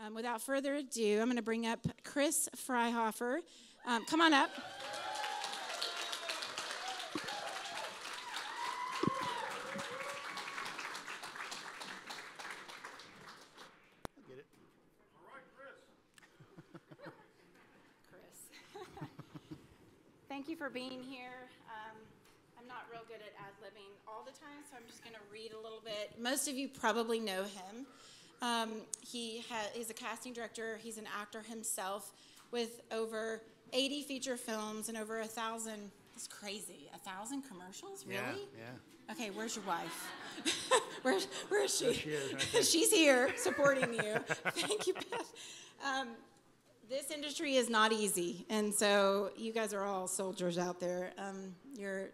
Without further ado, I'm going to bring up Chris Freihofer. Come on up. Get it. All right, Chris. Chris. Thank you for being here. I'm not real good at ad-libbing all the time, so I'm just going to read a little bit. Most of you probably know him. He's a casting director. He's an actor himself with over 80 feature films and over 1,000. It's crazy. 1,000 commercials? Really? Yeah. Okay, where's your wife? where is she? There she is, right there. She's here supporting you. Thank you, Beth. This industry is not easy, and so you guys are all soldiers out there. You're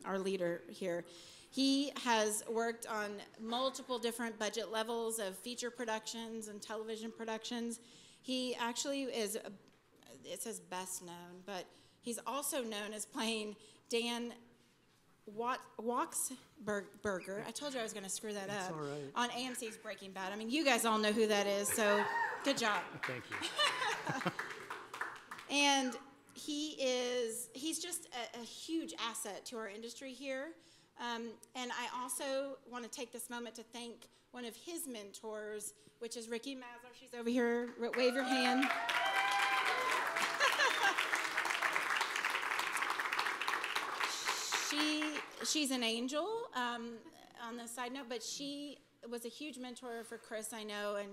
our leader here. He has worked on multiple different budget levels of feature productions and television productions. He actually is, it says best known, but he's also known as playing Dan Waksberger. I told you I was going to screw that up. All right. On AMC's Breaking Bad. I mean, you guys all know who that is, so good job. Thank you. And he's just a huge asset to our industry here. And I also want to take this moment to thank one of his mentors, which is Ricky Mazur. She's over here. Wave your hand. She's an angel on the side note, but she was a huge mentor for Chris, I know, and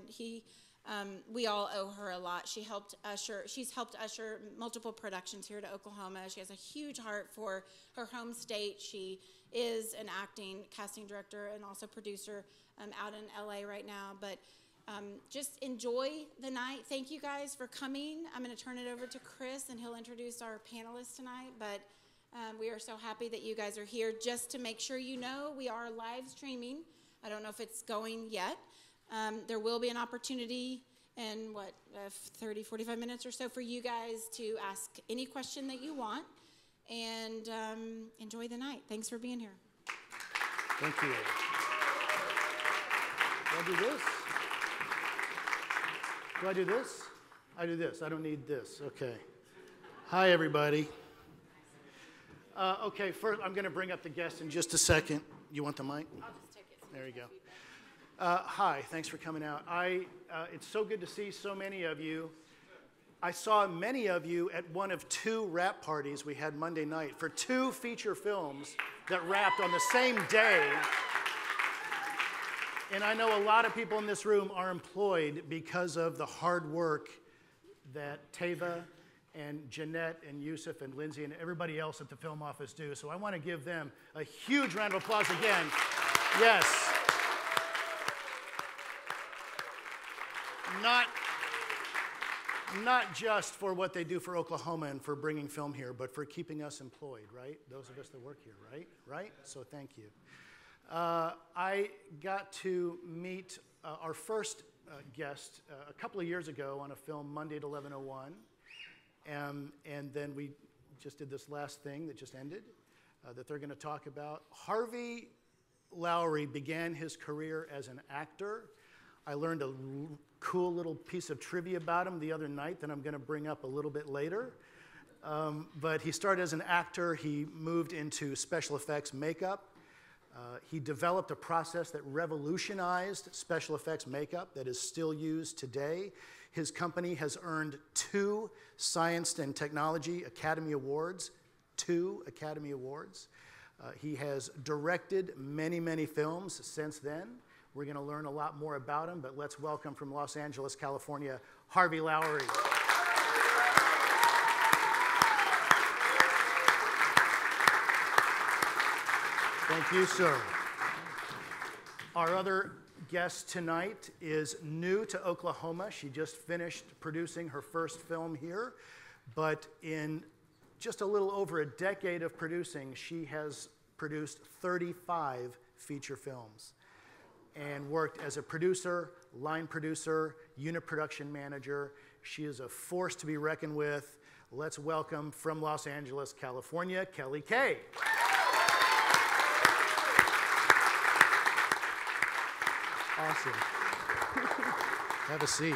we all owe her a lot. She's helped usher multiple productions here to Oklahoma. She has a huge heart for her home state. She is an acting casting director and also producer out in LA right now. But just enjoy the night. Thank you guys for coming. I'm going to turn it over to Chris, and he'll introduce our panelists tonight. But we are so happy that you guys are here. Just to make sure you know, we are live streaming. I don't know if it's going yet. There will be an opportunity in, 30, 45 minutes or so for you guys to ask any question that you want. And enjoy the night. Thanks for being here. Thank you. Do I do this? Do I do this? I do this. I don't need this. Okay. Hi, everybody. Okay, first I'm going to bring up the guests in just a second. You want the mic? I'll just take it. There you go. Hi, thanks for coming out. It's so good to see so many of you. I saw many of you at one of 2 wrap parties we had Monday night for 2 feature films that wrapped on the same day. And I know a lot of people in this room are employed because of the hard work that Tava and Jeanette and Yusuf and Lindsay and everybody else at the film office do. So I want to give them a huge round of applause again. Yes. Not just for what they do for Oklahoma and for bringing film here, but for keeping us employed, right? Those of us that work here, right? Right? So thank you. I got to meet our first guest a couple of years ago on a film, Monday at 11:01. And then we just did this last thing that just ended that they're going to talk about. Harvey Lowry began his career as an actor. I learned a cool little piece of trivia about him the other night that I'm going to bring up a little bit later. But he started as an actor. He moved into special effects makeup. He developed a process that revolutionized special effects makeup that is still used today. His company has earned 2 Science and Technology Academy Awards, 2 Academy Awards. He has directed many, many films since then. We're going to learn a lot more about him, but let's welcome from Los Angeles, California, Harvey Lowry. Thank you, sir. Our other guest tonight is new to Oklahoma. She just finished producing her first film here, but in just a little over a decade of producing, she has produced 35 feature films and worked as a producer, line producer, unit production manager. She is a force to be reckoned with. Let's welcome from Los Angeles, California, Kelly Kay. Awesome. Have a seat.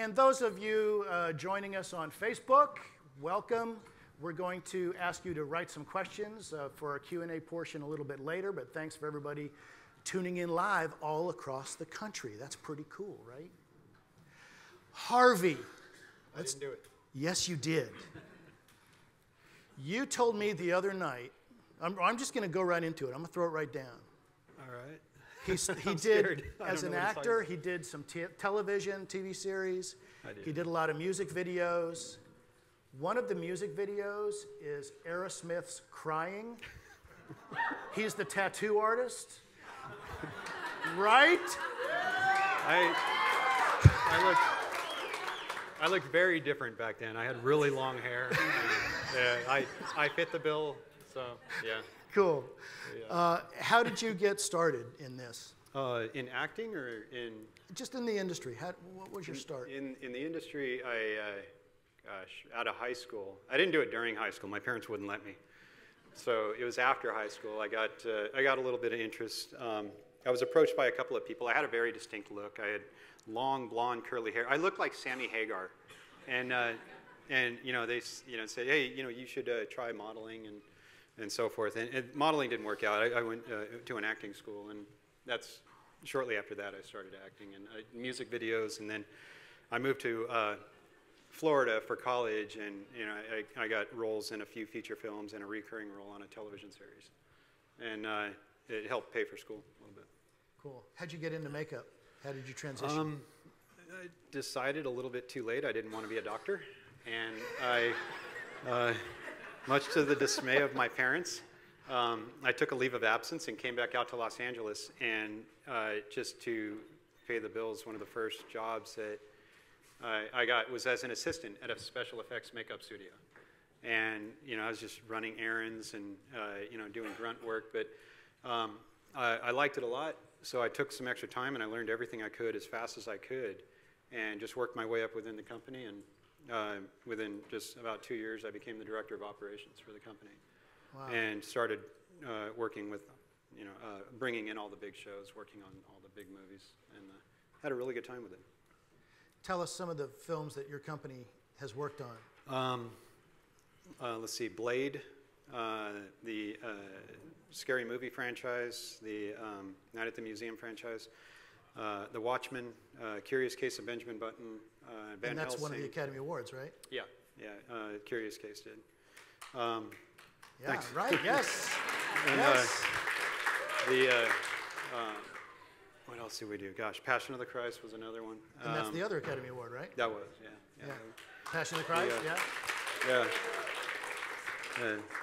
And those of you joining us on Facebook, welcome. We're going to ask you to write some questions for our Q&A portion a little bit later, but thanks for everybody tuning in live all across the country. That's pretty cool, right? Harvey. I didn't do it. Yes, you did. You told me the other night, I'm just going to go right into it. I'm going to throw it right down. All right. He I'm did, scared. as an actor, he did some television, TV series. I did. He did a lot of music videos. One of the music videos is Aerosmith's Crying. He's the tattoo artist. Right? I looked very different back then. I had really long hair. Yeah, I fit the bill, so yeah. Cool. Yeah. How did you get started in this? In acting or in? Just in the industry. What was your start? In the industry, gosh, out of high school. I didn't do it during high school. My parents wouldn't let me. So it was after high school. I got a little bit of interest. I was approached by a couple of people. I had a very distinct look. I had long, blonde, curly hair. I looked like Sammy Hagar, and they said, hey, you should try modeling and so forth. And modeling didn't work out. I went to an acting school, and that's shortly after that I started acting and music videos, and then I moved to Florida for college, and I got roles in a few feature films and a recurring role on a television series, and it helped pay for school a little bit. Cool. How'd you get into makeup? How did you transition? I decided a little bit too late I didn't want to be a doctor, and I, much to the dismay of my parents, I took a leave of absence and came back out to Los Angeles, and just to pay the bills, one of the first jobs that I got was as an assistant at a special effects makeup studio. And I was just running errands and doing grunt work, but I liked it a lot, so I took some extra time and I learned everything I could as fast as I could, and just worked my way up within the company. And within just about 2 years, I became the director of operations for the company. Wow. And started working with, bringing in all the big shows, working on all the big movies, and had a really good time with it. Tell us some of the films that your company has worked on. Let's see, Blade, the Scary Movie franchise, the Night at the Museum franchise, The Watchmen, Curious Case of Benjamin Button, Van And that's Helsing. one of the Academy Awards, right? Yeah, Curious Case did. Yeah, thanks. right, yes. And, yes. What else did we do? Gosh, Passion of the Christ was another one. And that's the other Academy Award, right? That was, yeah. Passion of the Christ, Yeah.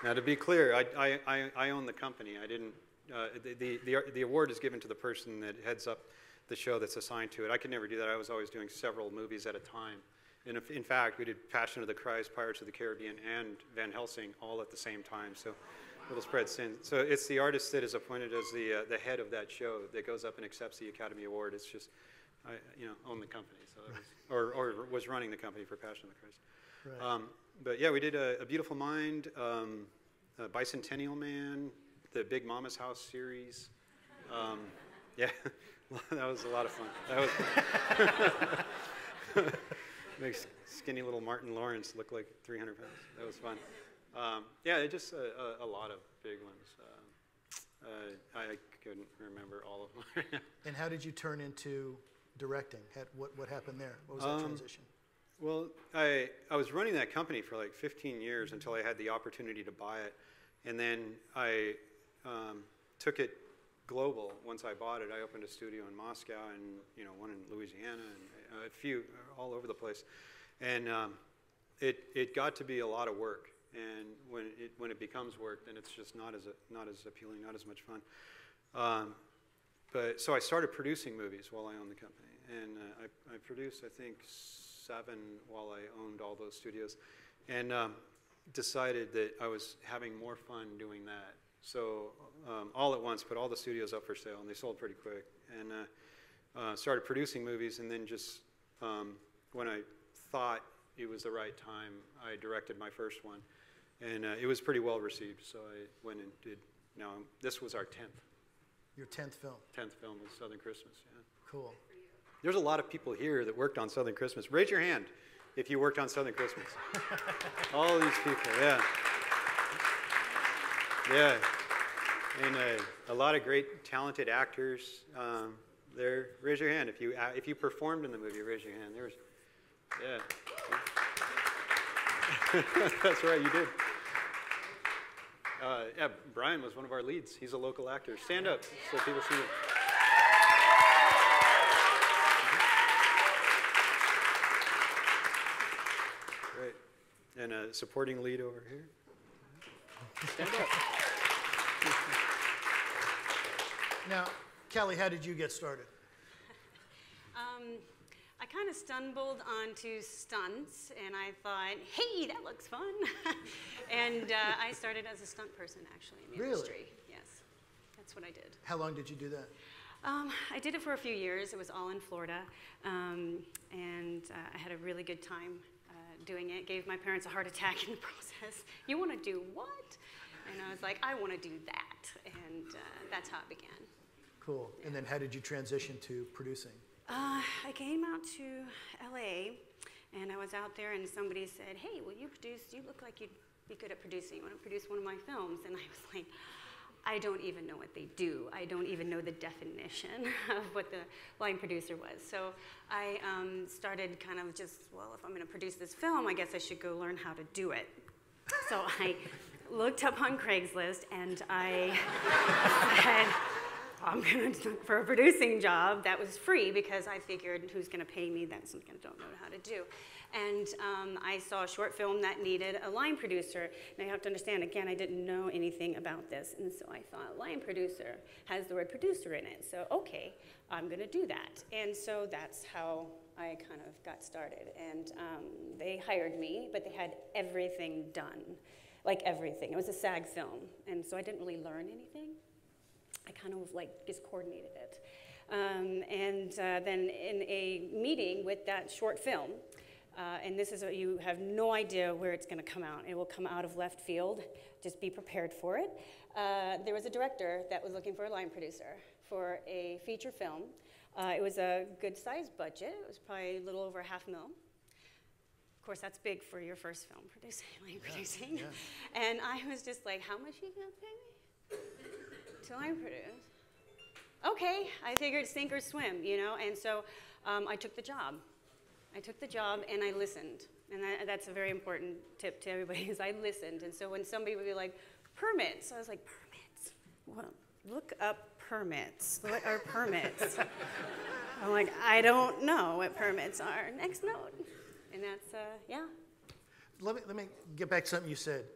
Now, to be clear, I own the company. I didn't. The award is given to the person that heads up the show that's assigned to it. I could never do that. I was always doing several movies at a time. And in fact, we did Passion of the Christ, Pirates of the Caribbean, and Van Helsing all at the same time. So little spread sin. So it's the artist that is appointed as the head of that show that goes up and accepts the Academy Award. It's just, I own the company, so it was, or was running the company for Passion of the Christ. Right. But yeah, we did A Beautiful Mind, Bicentennial Man, the Big Mama's House series. Yeah, that was a lot of fun. That was makes skinny little Martin Lawrence look like 300 pounds. That was fun. Yeah, just a lot of big ones. I couldn't remember all of them. And how did you turn into directing? What happened there? What was that transition? Well, I was running that company for like 15 years until I had the opportunity to buy it. And then I took it global. Once I bought it, I opened a studio in Moscow and one in Louisiana and a few all over the place. And it got to be a lot of work. And when it becomes work, then it's just not as appealing, not as much fun. But so I started producing movies while I owned the company, and I produced I think 7 while I owned all those studios, and decided that I was having more fun doing that. So all at once, put all the studios up for sale, and they sold pretty quick, and started producing movies, and then just when I thought it was the right time, I directed my first one. And it was pretty well received, so I went and did. Now, this was our 10th. Your 10th film. 10th film was Southern Christmas, yeah. Cool. There's a lot of people here that worked on Southern Christmas. Raise your hand if you worked on Southern Christmas. All these people, yeah. Yeah. And a lot of great, talented actors there. Raise your hand if you performed in the movie. Raise your hand. There's, yeah. That's right, you did. Yeah, Brian was one of our leads. He's a local actor. Stand up so people see you. Great. And a supporting lead over here. Stand up. Now, Kelly, how did you get started? I kind of stumbled onto stunts, and I thought, hey, that looks fun. And I started as a stunt person, actually, in the industry. Yes, that's what I did. How long did you do that? I did it for a few years. It was all in Florida, and I had a really good time doing it. Gave my parents a heart attack in the process. You want to do what? And I was like, I want to do that, and that's how it began. Cool. And then how did you transition to producing? I came out to LA, and I was out there, and somebody said, hey, will you produce? You look like you'd be good at producing. You want to produce one of my films? And I was like, I don't even know what they do. I don't even know the definition of what the line producer was. So I started kind of just, well, if I'm going to produce this film, I guess I should go learn how to do it. So I looked up on Craigslist, and I said, I'm going to look for a producing job that was free, because I figured, who's going to pay me? That's something I don't know how to do. And I saw a short film that needed a line producer. Now you have to understand, again, I didn't know anything about this, and so I thought, line producer has the word producer in it, so okay, I'm going to do that. And so that's how I kind of got started. And they hired me, but they had everything done, like everything. It was a SAG film, and so I didn't really learn anything. I kind of like just coordinated it. And then in a meeting with that short film, and this is you have no idea where it's going to come out. It will come out of left field. Just be prepared for it. There was a director that was looking for a line producer for a feature film. It was a good-sized budget. It was probably a little over $500,000. Of course, that's big for your first film producing. Yeah. And I was just like, how much are you going to pay me to line produce? Okay, I figured sink or swim, you know, and so I took the job. I took the job and I listened, and that's a very important tip to everybody, is I listened. And so when somebody would be like, permits, I was like, permits? Well, look up permits. What are permits? I'm like, I don't know what permits are. Next note. And that's, yeah. Let me get back to something you said.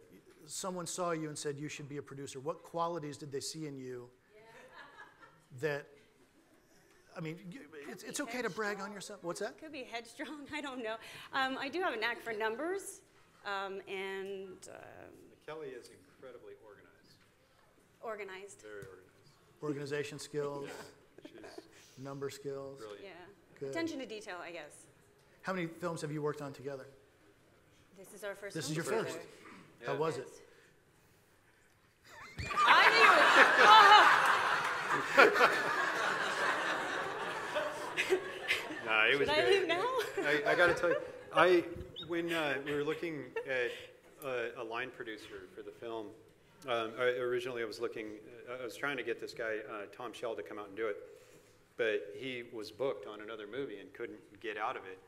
Someone saw you and said you should be a producer. What qualities did they see in you that, I mean, it's okay to brag on yourself. What's that? Could be headstrong, I don't know. I do have a knack for numbers, and... Kelly is incredibly organized. Organized. Very organized. Organization skills, She's number skills. brilliant. Yeah. Good. Attention to detail, I guess. How many films have you worked on together? This is our first This film is your together. first. Yeah. How was it? I Nah, it was Should I great. leave now? I got to tell you, when we were looking at a line producer for the film, originally I was trying to get this guy, Tom Shell, to come out and do it, but he was booked on another movie and couldn't get out of it.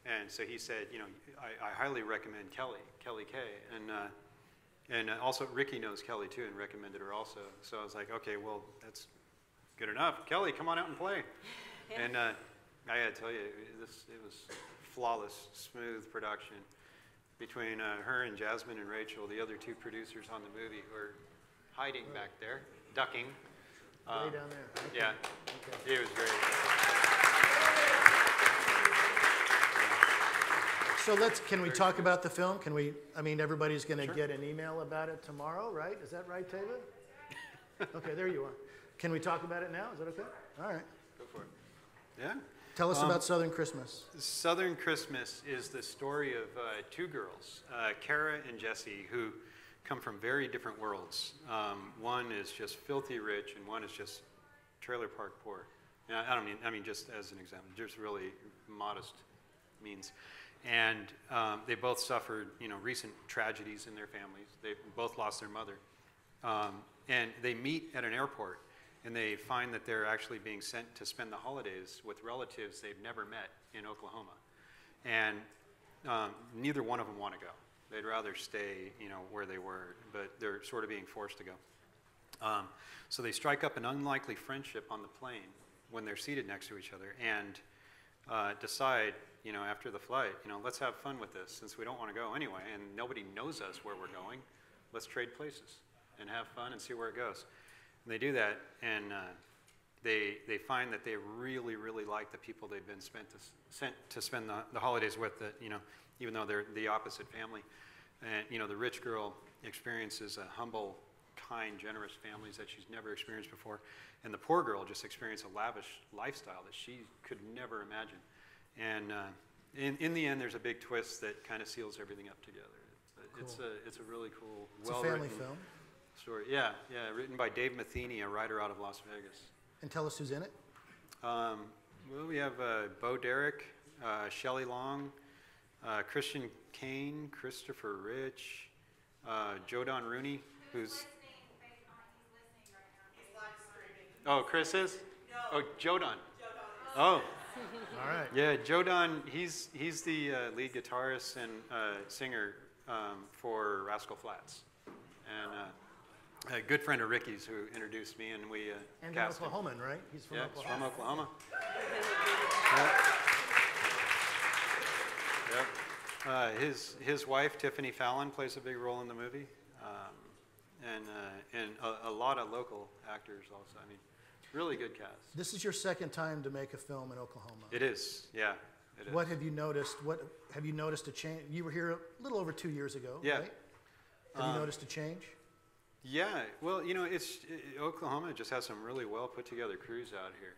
And so he said, you know, I highly recommend Kelly Kay. And also Ricky knows Kelly too and recommended her also. So I was like, okay, well, that's good enough. Kelly, come on out and play. Yeah. And I got to tell you, it was flawless, smooth production between her and Jasmine and Rachel, the other two producers on the movie, who are hiding back there, ducking. Way down there. Okay. Yeah, Okay. it was great. So can we talk about the film? I mean, everybody's going to get an email about it tomorrow, right? Is that right, Tava? Okay, there you are. Can we talk about it now? Is that okay? All right. Go for it. Yeah. Tell us about Southern Christmas. Southern Christmas is the story of two girls, Kara and Jessie, who come from very different worlds. One is just filthy rich, and one is just trailer park poor. And I mean just as an example, just really modest means. And they both suffered, recent tragedies in their families. They both lost their mother. And they meet at an airport, and they find that they're actually being sent to spend the holidays with relatives they've never met in Oklahoma. And neither one of them want to go. They'd rather stay, where they were, but they're sort of being forced to go. So they strike up an unlikely friendship on the plane when they're seated next to each other, and decide, after the flight, let's have fun with this since we don't want to go anyway, and nobody knows us where we're going. Let's trade places and have fun and see where it goes. And they do that, and they find that they really, really like the people they've been sent to spend the holidays with. That even though they're the opposite family, and the rich girl experiences a humble, kind, generous families that she's never experienced before, and the poor girl just experienced a lavish lifestyle that she could never imagine. And in the end, there's a big twist that kind of seals everything up together. Cool. It's a really cool, well-written family film. Story. Yeah, written by Dave Matheny, a writer out of Las Vegas. And tell us who's in it. Well, we have Bo Derek, Shelley Long, Christian Kane, Christopher Rich, Jodan Rooney, who's... Oh, Chris is? No. Oh, Jodan. Oh. All right. Yeah, Jodan, he's the lead guitarist and singer for Rascal Flatts. And a good friend of Ricky's who introduced me, and we and cast an Oklahoman, right? He's from Oklahoma. He's from Oklahoma. Yep. His wife, Tiffany Fallon, plays a big role in the movie. And a lot of local actors also. I mean, really good cast. This is your second time to make a film in Oklahoma. It is, yeah. It is. What have you noticed? What have you noticed a change? You were here a little over 2 years ago, yeah. right? Have you noticed a change? Yeah, well, Oklahoma just has some really well put together crews out here.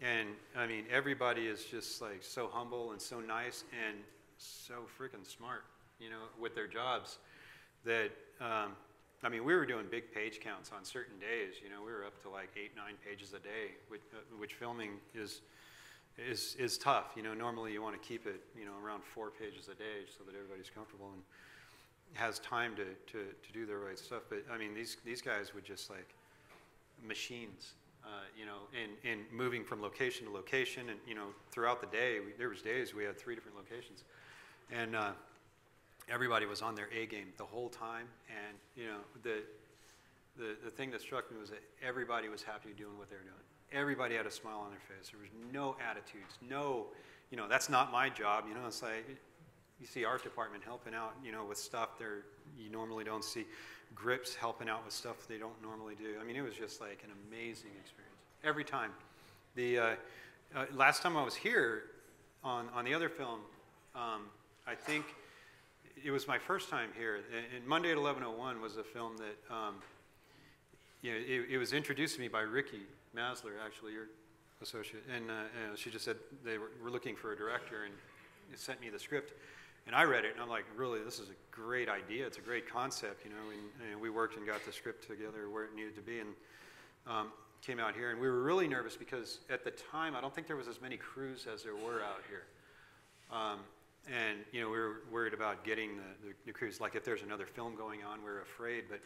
And I mean, everybody is just like so humble and so nice and so freaking smart, with their jobs that, I mean, we were doing big page counts on certain days. We were up to like 8, 9 pages a day, which filming is tough. Normally you want to keep it, around 4 pages a day so that everybody's comfortable and has time to do the right stuff. But I mean, these guys would just like machines, and moving from location to location, and throughout the day, there was days we had 3 different locations, and everybody was on their A game the whole time. And the thing that struck me was that everybody was happy doing what they were doing. Everybody had a smile on their face. There was no attitudes, no, that's not my job. It's like, you see art department helping out, with stuff you normally don't see. Grips helping out with stuff they don't normally do. I mean, it was just like an amazing experience every time. The last time I was here on the other film, I think it was my first time here. And Monday at 11:01 was a film that, it was introduced to me by Ricky Masler, actually, your associate. And she just said they were looking for a director, and it sent me the script. And I read it, and I'm like, really, this is a great idea. It's a great concept, and we worked and got the script together where it needed to be, and came out here. And we were really nervous because at the time, I don't think there was as many crews as there were out here. And, we were worried about getting the crews. Like, if there's another film going on, we were afraid. But,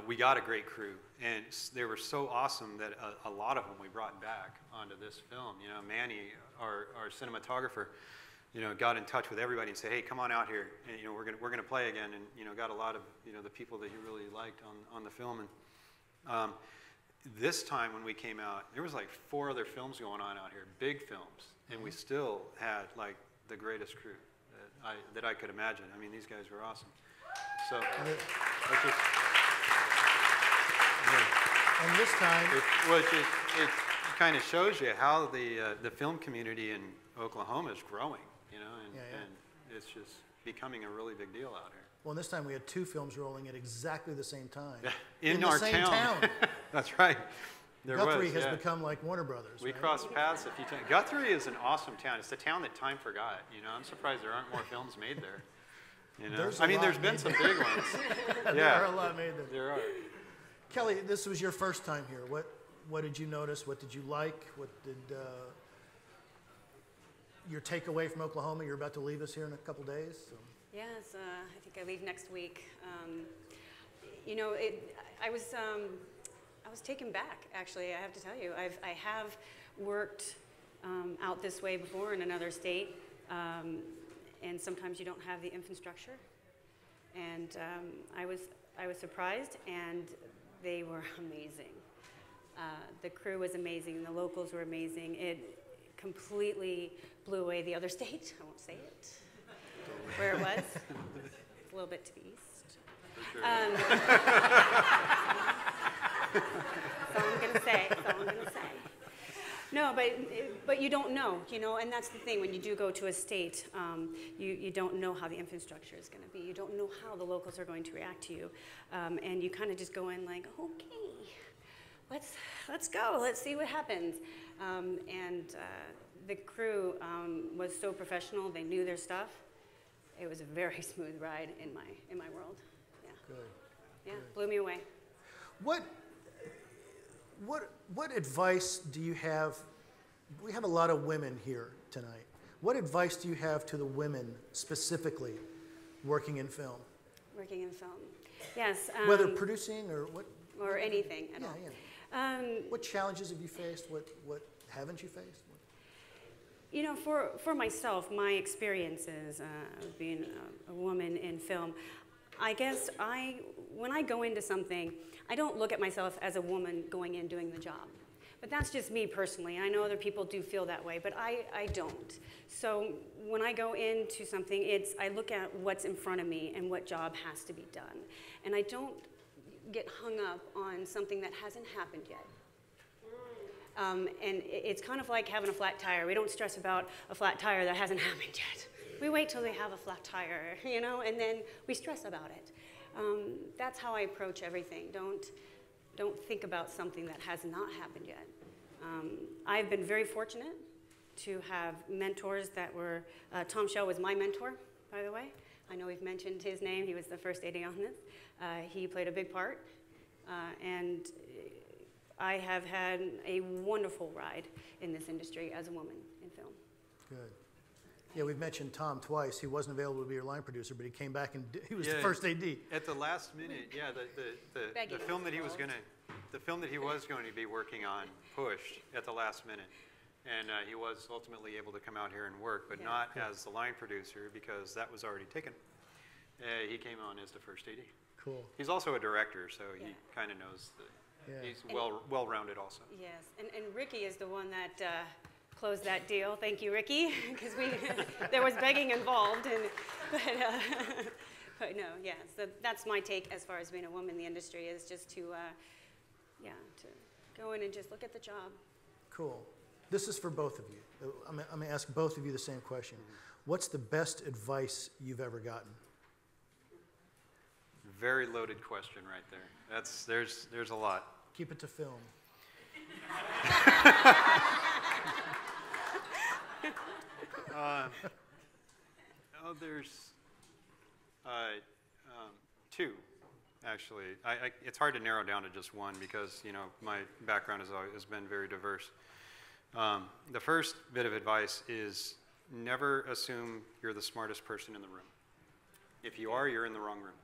we got a great crew. And they were so awesome that a lot of them we brought back onto this film. Manny, our cinematographer, got in touch with everybody and said, hey, come on out here, and we're gonna play again, and got a lot of the people that he really liked on the film. And this time when we came out, there was like 4 other films going on out here, big films, and we still had like the greatest crew that I could imagine. I mean, these guys were awesome. So and this time, it kind of shows you how the film community in Oklahoma is growing. And it's just becoming a really big deal out here. Well, this time we had 2 films rolling at exactly the same time. In our the same town. That's right. Guthrie has become like Warner Brothers. We crossed paths a few times. Guthrie is an awesome town. It's the town that time forgot. I'm surprised there aren't more films made there. There's been some big ones. There are a lot made there. There are. Kelly, this was your first time here. What did you notice? What did you like? What did your takeaway from Oklahoma? You're about to leave us here in a couple days. So. Yes, I think I leave next week. I was taken back, actually, I have to tell you. I have worked out this way before in another state, and sometimes you don't have the infrastructure. And I was surprised, and they were amazing. The crew was amazing, the locals were amazing. It completely blew away the other state, I won't say it, where it was. It's a little bit to the east. For sure. That's all I'm going to say. That's all I'm going to say. No, but you don't know, and that's the thing. When you do go to a state, you don't know how the infrastructure is going to be. You don't know how the locals are going to react to you, and you kind of just go in like, okay, let's go. Let's see what happens. The crew was so professional. They knew their stuff. It was a very smooth ride in my world. Yeah. Good. Yeah, Good. blew me away. What advice do you have? We have a lot of women here tonight. What advice do you have to the women specifically working in film? Working in film. Yes. Whether producing or what? Or anything at all. Yeah. What challenges have you faced? What haven't you faced? For myself, my experiences being a woman in film, I guess when I go into something, I don't look at myself as a woman going in doing the job. But that's just me personally. I know other people do feel that way, but I don't. So when I go into something, I look at what's in front of me and what job has to be done. And I don't get hung up on something that hasn't happened yet. And it's kind of like having a flat tire. We don't stress about a flat tire that hasn't happened yet. We wait till they have a flat tire, and then we stress about it. That's how I approach everything. Don't think about something that has not happened yet. I've been very fortunate to have mentors that were, Tom Shell was my mentor, by the way. I know we've mentioned his name. He was the first AD on this. He played a big part. And I have had a wonderful ride in this industry as a woman in film. Good. Yeah, we've mentioned Tom twice. He wasn't available to be your line producer, but he came back and he was the first AD. At the last minute, yeah, the film that he was going to be working on pushed at the last minute, and he was ultimately able to come out here and work, but not as the line producer because that was already taken. He came on as the first AD. Cool. He's also a director, so he kind of knows he's well-rounded also. Yes, and Ricky is the one that closed that deal. Thank you, Ricky, because there was begging involved. But no, yeah. So that's my take as far as being a woman in the industry is just to go in and just look at the job. Cool. This is for both of you. I'm going to ask both of you the same question. What's the best advice you've ever gotten? Very loaded question right there. There's a lot. Keep it to film. There's two, actually. It's hard to narrow down to just one because my background has been very diverse. The first bit of advice is never assume you're the smartest person in the room. If you are, you're in the wrong room.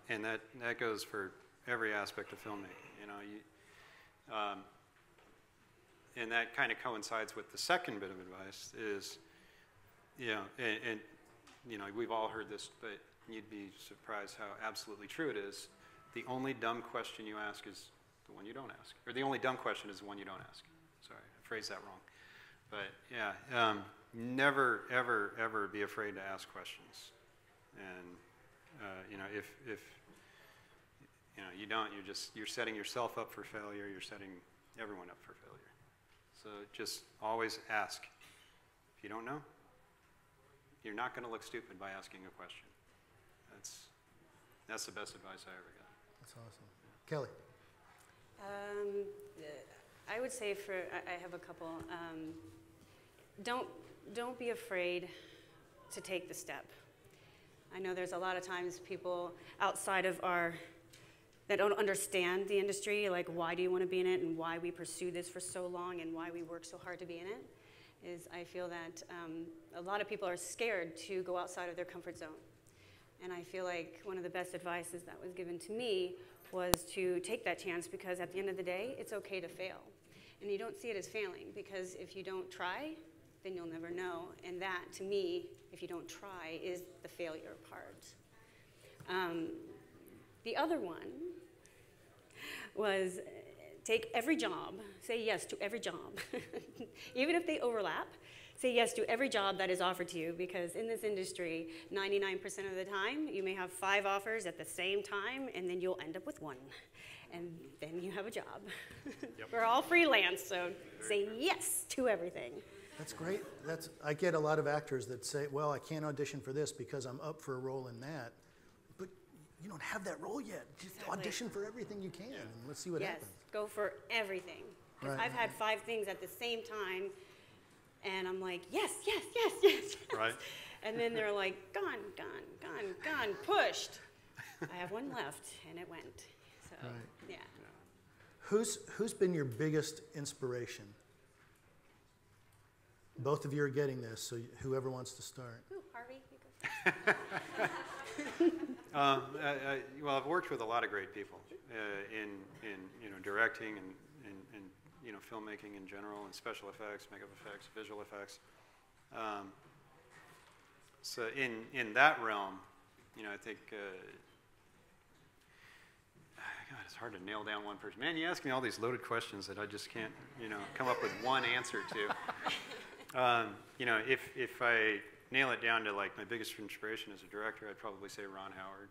And that goes for every aspect of filmmaking. And that kind of coincides with the second bit of advice is, we've all heard this, but you'd be surprised how absolutely true it is. The only dumb question you ask is the one you don't ask. Or the only dumb question is the one you don't ask. Sorry, I phrased that wrong. But yeah, never, ever, ever be afraid to ask questions. And if you don't, you're setting yourself up for failure. You're setting everyone up for failure. So just always ask. If you don't know, you're not going to look stupid by asking a question. That's the best advice I ever got. That's awesome. Kelly. I would say I have a couple. Don't be afraid to take the step. I know there's a lot of times people outside of our that don't understand the industry, like why do you want to be in it and why we pursue this for so long and why we work so hard to be in it, is I feel that a lot of people are scared to go outside of their comfort zone. And I feel like one of the best advices that was given to me was to take that chance, because at the end of the day, it's okay to fail. And you don't see it as failing, because if you don't try, then you'll never know. And that, to me, if you don't try, is the failure part. The other one was take every job, say yes to every job. Even if they overlap, say yes to every job that is offered to you, because in this industry, 99% of the time, you may have 5 offers at the same time, and then you'll end up with 1. And then you have a job. Yep. We're all freelance, so say yes to everything. That's great. I get a lot of actors that say, well, I can't audition for this because I'm up for a role in that. But you don't have that role yet. Just audition for everything you can, and let's see what happens. Yes, go for everything. Because Right. I've had 5 things at the same time, and I'm like, yes, yes, yes, yes. Right. And then they're like, gone, gone, gone, gone, pushed. I have 1 left, and it went. So, Right. yeah. Who's been your biggest inspiration? Both of you are getting this, so whoever wants to start. Ooh, Harvey, you go first. Well, I've worked with a lot of great people in directing and filmmaking in general, and special effects, makeup effects, visual effects. So in that realm, I think God, it's hard to nail down one person. Man, you ask me all these loaded questions that I just can't come up with one answer to. If I nail it down to like my biggest inspiration as a director, I'd probably say Ron Howard.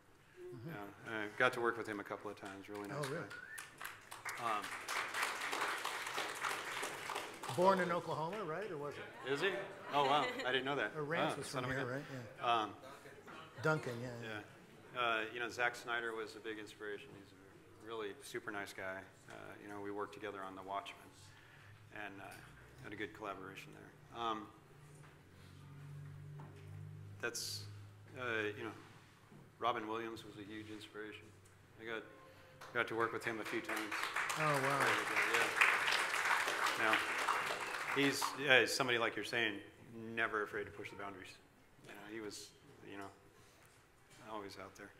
Mm-hmm. I got to work with him a couple of times. Really nice. Oh, really? Guy. Born in Oklahoma, right, or was it? Is he? Oh wow, I didn't know that. Or Rance was son from of a here, gun. right? Yeah. Duncan, yeah. Zack Snyder was a big inspiration. He's a really super nice guy. We worked together on The Watchmen, and had a good collaboration there. Robin Williams was a huge inspiration. I got to work with him a few times. Oh, wow. Now, he's somebody, like you're saying, never afraid to push the boundaries. He was, always out there.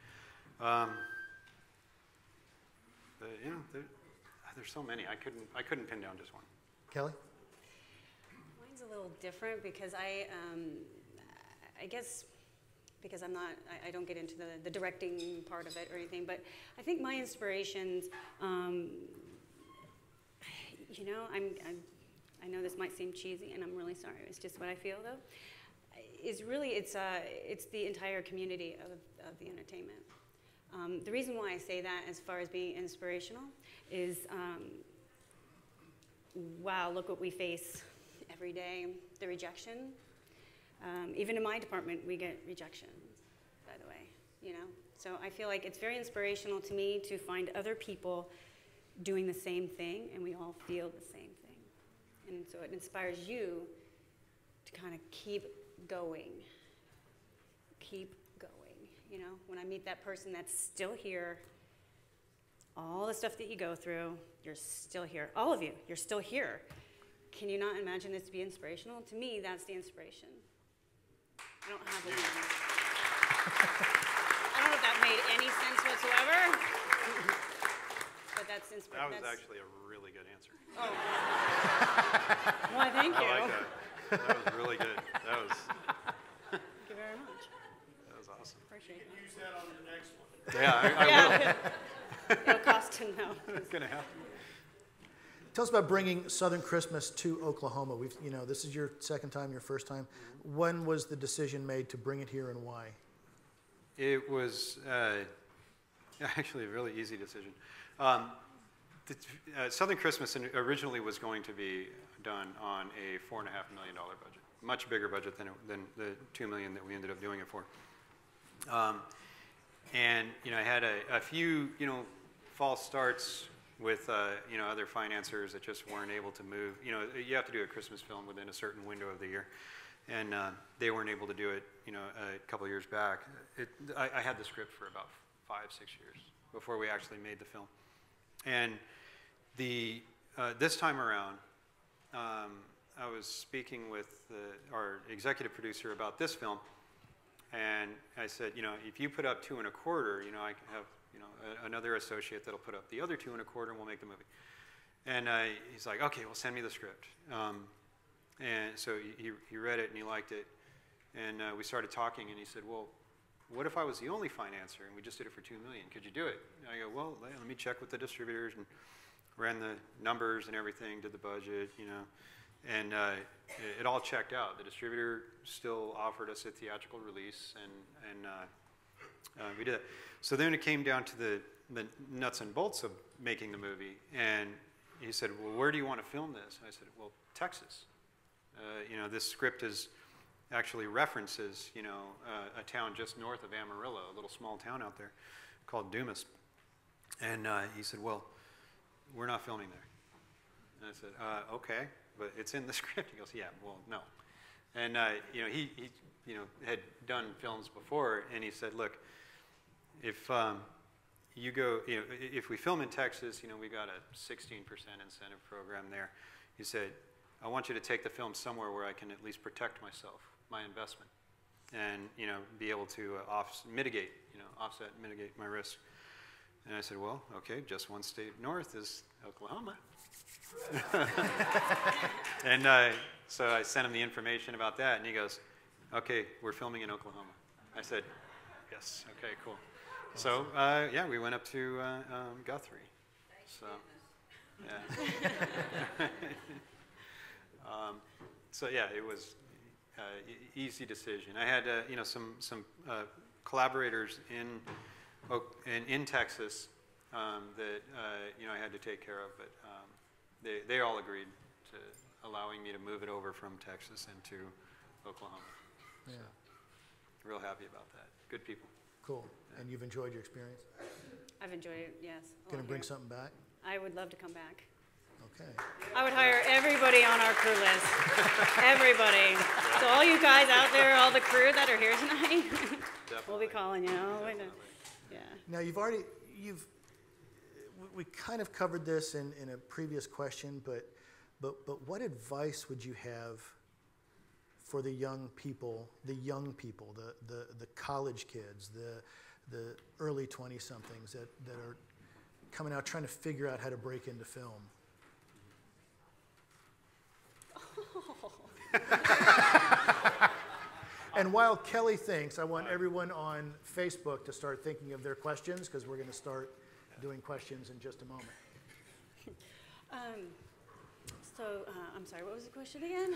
There's so many. I couldn't pin down just one. Kelly? Mine's a little different because I guess because I don't get into the directing part of it or anything, but I think my inspirations, I know this might seem cheesy, and I'm really sorry. It's just what I feel, though. Is really it's the entire community of the entertainment. The reason why I say that, as far as being inspirational, is wow, look what we face every day. The rejection. Even in my department, we get rejection, by the way, So I feel like it's very inspirational to me to find other people doing the same thing, and we all feel the same thing. And so it inspires you to kind of keep going. Keep going, When I meet that person that's still here, all the stuff that you go through, you're still here. All of you, you're still here. Can you not imagine this to be inspirational? To me, that's the inspiration. I don't have a win. I don't know if that made any sense whatsoever, but that's inspiration. That was actually a really good answer. Oh. Why, thank you. I like that. That was really good. Thank you very much. That was awesome. Appreciate it. Use that on the next one. Yeah, I will. It'll cost to know. It's going to happen. Tell us about bringing Southern Christmas to Oklahoma. This is your second time, your first time. When was the decision made to bring it here, and why? It was actually a really easy decision. Southern Christmas originally was going to be done on a $4.5 million budget, much bigger budget than the $2 million that we ended up doing it for. And I had a few false starts with other financiers that just weren't able to move. You have to do a Christmas film within a certain window of the year, and they weren't able to do it. A couple of years back, I had the script for about 5-6 years, before we actually made the film. And this time around, I was speaking with our executive producer about this film, and I said, if you put up 2 1/4, I can have another associate that'll put up the other 2 1/4, and we'll make the movie. And he's like, okay, well, send me the script. And so he read it and he liked it, and we started talking, and he said, well, what if I was the only financer and we just did it for $2 million? Could you do it? And I go, well, let me check with the distributors, and ran the numbers and everything, did the budget, and it all checked out. The distributor still offered us a theatrical release, and we did it. So then it came down to the nuts and bolts of making the movie, and he said, well, where do you want to film this? And I said, well, Texas. This script actually references, a town just north of Amarillo, a little small town out there called Dumas. And he said, well, we're not filming there. And I said, okay, but it's in the script. He goes, yeah, well, no. And he had done films before, and he said, look, if you go, if we film in Texas, we got a 16% incentive program there. He said, I want you to take the film somewhere where I can at least protect myself, my investment, and be able to offset, mitigate my risk. And I said, well, okay, just one state north is Oklahoma. And so I sent him the information about that, and he goes, okay, we're filming in Oklahoma. I said, yes, okay, cool. So, we went up to Guthrie. So, yeah. It was easy decision. I had, some collaborators in Texas that I had to take care of, but they all agreed to allowing me to move it over from Texas into Oklahoma. Yeah. So, real happy about that. Good people. Cool. And you've enjoyed your experience? I've enjoyed it, yes. Going to bring something back? I would love to come back. Okay. I would hire everybody on our crew list. Everybody. So all you guys out there, all the crew that are here tonight, we'll be calling you. Yeah. Now we kind of covered this in a previous question, but what advice would you have for the young people, the college kids, the early 20-somethings that are coming out trying to figure out how to break into film? And while Kelly thinks, I want everyone on Facebook to start thinking of their questions, because we're going to start doing questions in just a moment. I'm sorry, what was the question again?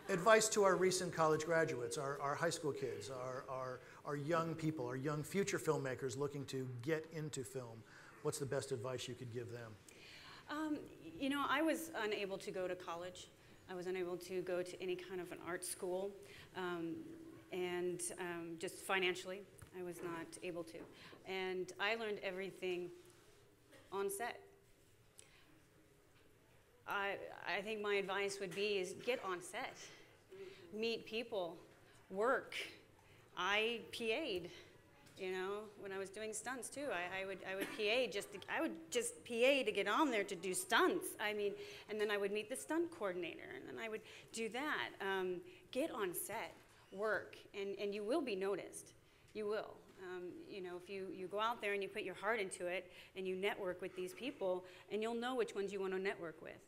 Advice to our recent college graduates, our high school kids, our young people, our young future filmmakers looking to get into film. What's the best advice you could give them? I was unable to go to college. I was unable to go to any kind of an art school, and just financially, I was not able to. And I learned everything on set. I think my advice would be is get on set, meet people, work. I PA'd, when I was doing stunts too. I would PA I would just PA to get on there to do stunts. And then I would meet the stunt coordinator, and then I would do that. Get on set, work, and you will be noticed. You will. If you go out there and you put your heart into it and you network with these people, and you'll know which ones you want to network with.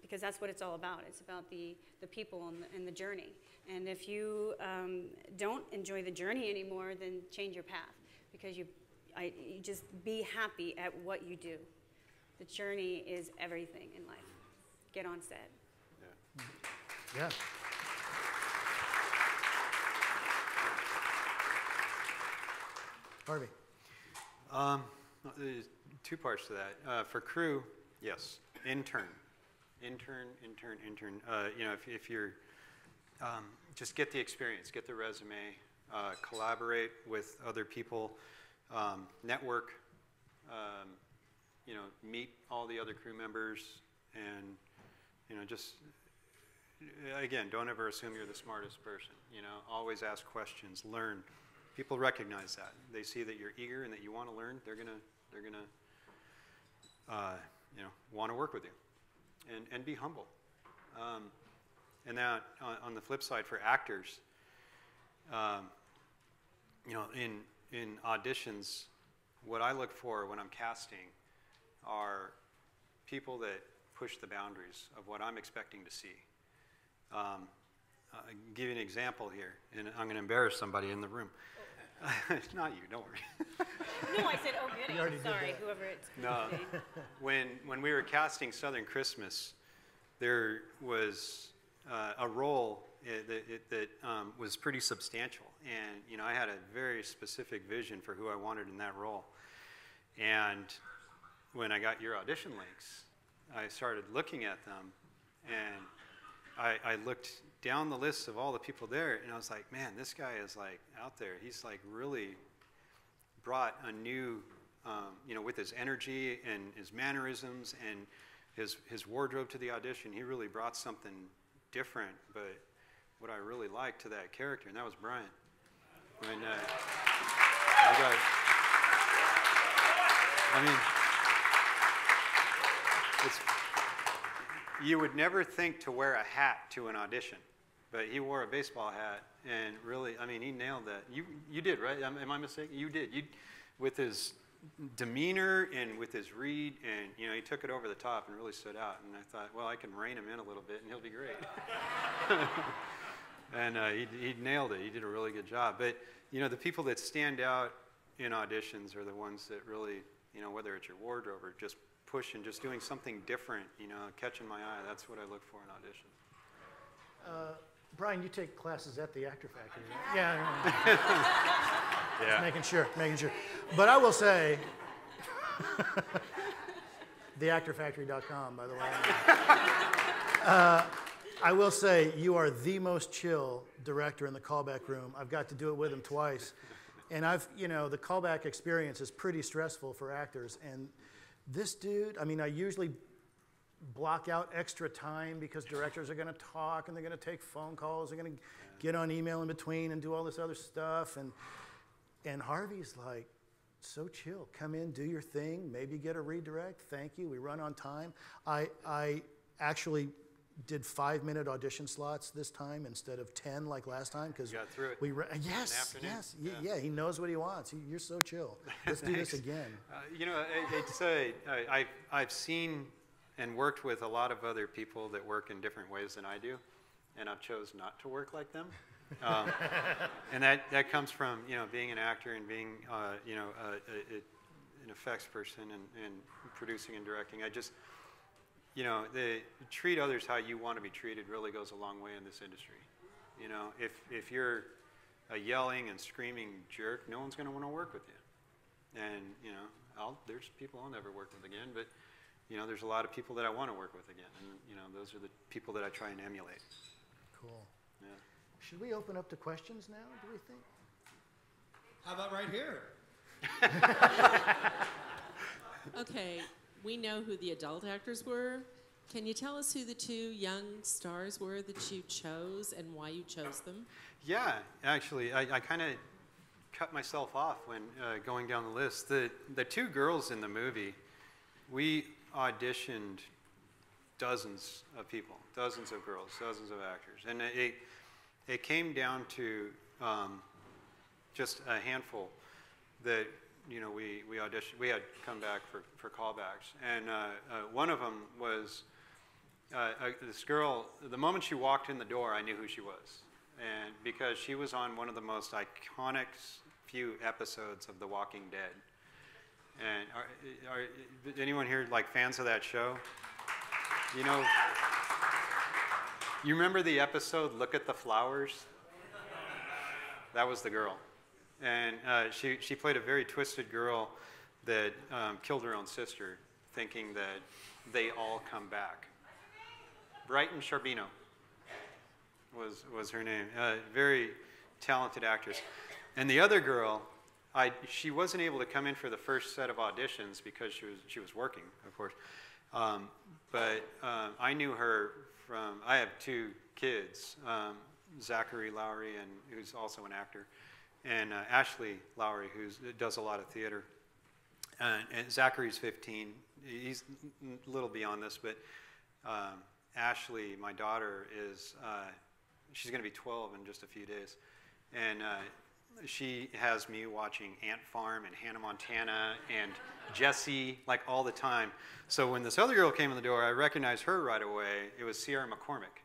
Because that's what it's all about. It's about the people and the journey. And if you don't enjoy the journey anymore, then change your path. Because you just be happy at what you do. The journey is everything in life. Get on set. Yeah. Harvey. There's 2 parts to that. For crew, yes, intern. If you're, just get the experience, get the resume, collaborate with other people, network, meet all the other crew members, and, just, again, don't ever assume you're the smartest person. Always ask questions, learn, people recognize that. They see that you're eager and that you want to learn. They're gonna want to work with you, and be humble. And that on the flip side for actors, in auditions, what I look for when I'm casting are people that push the boundaries of what I'm expecting to see. I'll give you an example here, and I'm going to embarrass somebody in the room. It's not you, don't worry. No, I said, oh, goody. already did Sorry, that. whoever it's No, going to be. when we were casting Southern Christmas, there was a role that was pretty substantial, and I had a very specific vision for who I wanted in that role. And when I got your audition links, I started looking at them, and I looked down the list of all the people there, and I was like, man, this guy is like out there. He's like really brought a new, with his energy and his mannerisms and his wardrobe to the audition. He really brought something different, but what I really liked to that character, and that was Brian. You would never think to wear a hat to an audition, but he wore a baseball hat, and really, he nailed that. You did, right? Am I mistaken? You did. With his demeanor and with his read, and he took it over the top and really stood out. And I thought, well, I can rein him in a little bit, and he'll be great. And he nailed it. He did a really good job. But the people that stand out in auditions are the ones that really, whether it's your wardrobe or just push and just doing something different, catching my eye. That's what I look for in auditions. Brian, you take classes at the Actor Factory, right? Yeah. Yeah. Making sure. But I will say, theactorfactory.com, by the way. I will say you are the most chill director in the callback room. I've got to do it with him twice. And the callback experience is pretty stressful for actors. And this dude, I usually block out extra time because directors are going to talk and they're going to take phone calls. They're going to get on email in between and do all this other stuff. And Harvey's like, so chill. Come in, do your thing, maybe get a redirect. Thank you. We run on time. I actually did 5-minute audition slots this time instead of 10 like last time because got through it. Yes. Yeah. He knows what he wants. You're so chill. Let's do this again. I've seen and worked with a lot of other people that work in different ways than I do, and I've chose not to work like them. And that comes from being an actor and being an effects person and producing and directing. I just treat others how you want to be treated really goes a long way in this industry. If you're a yelling and screaming jerk, no one's going to want to work with you. And there's people I'll never work with again, but there's a lot of people that I want to work with again, and those are the people that I try and emulate. Cool. Yeah. Should we open up to questions now, do we think? How about right here? Okay, we know who the adult actors were. Can you tell us who the 2 young stars were that you chose and why you chose them? Yeah, actually, I kind of cut myself off when going down the list. The 2 girls in the movie, we auditioned dozens of people, dozens of girls, dozens of actors. And it came down to just a handful that we auditioned. We had come back for callbacks, and one of them was this girl. The moment she walked in the door, I knew who she was, and because she was on one of the most iconic few episodes of The Walking Dead. And are anyone here fans of that show? You remember the episode "Look at the Flowers"? That was the girl. And she played a very twisted girl that killed her own sister, thinking that they all come back. Brighton Sharbino was her name. Very talented actress. And the other girl, she wasn't able to come in for the first set of auditions because she was working, of course. But I knew her from. I have 2 kids, Zachary Lowry, and who's also an actor. and Ashley Lowry, who does a lot of theater. And Zachary's 15. He's a little beyond this, but Ashley, my daughter, she's going to be 12 in just a few days. And she has me watching Ant Farm and Hannah Montana and Jessie, like, all the time. So when this other girl came in the door, I recognized her right away. It was Sierra McCormick,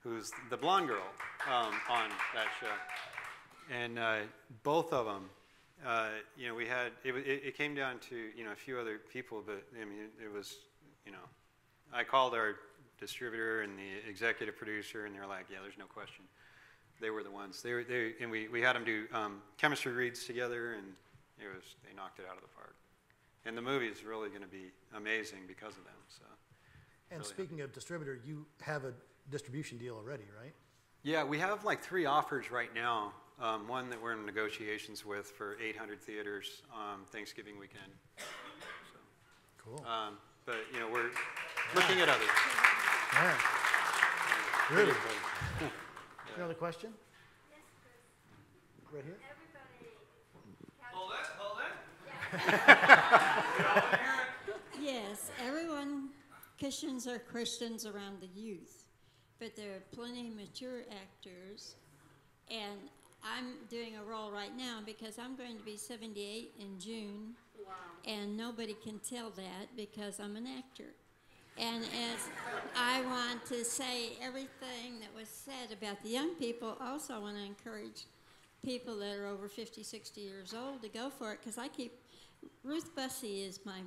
who's the blonde girl on that show. And both of them, we had, it came down to, a few other people, but, I mean, it was, I called our distributor and the executive producer, and they're like, yeah, there's no question. They were the ones. And we had them do chemistry reads together, and they knocked it out of the park. And the movie is really going to be amazing because of them. So. And really speaking of distributor, you have a distribution deal already, right? Yeah, we have like 3 offers right now. One that we're in negotiations with for 800 theaters Thanksgiving weekend. So, Cool. But we're looking at others. Yeah. Really? Another question? Right here? Hold it. Yes, everyone cushions are Christians around the youth, but there are plenty of mature actors, and I'm doing a role right now because I'm going to be 78 in June, and nobody can tell that because I'm an actor. And as I want to say everything that was said about the young people, also I want to encourage people that are over 50, 60 years old to go for it, because Ruth Bussey is my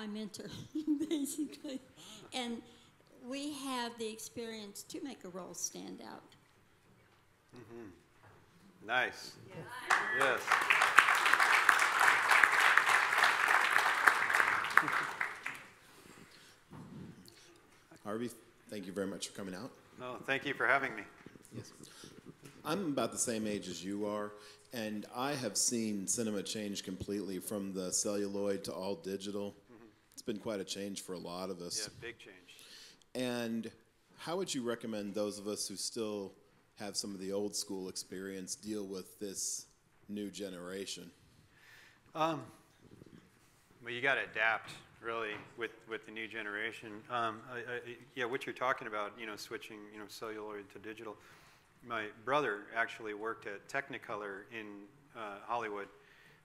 mentor, basically. And we have the experience to make a role stand out. Mm-hmm. Nice. Yes. Harvey, thank you very much for coming out. No, thank you for having me. Yes. I'm about the same age as you are, and I have seen cinema change completely from the celluloid to all digital. Mm-hmm. It's been quite a change for a lot of us. Yeah, big change. And how would you recommend those of us who still have some of the old school experience deal with this new generation? Well, you got to adapt, really, with the new generation. Yeah, what you're talking about, switching, celluloid to digital. My brother actually worked at Technicolor in Hollywood,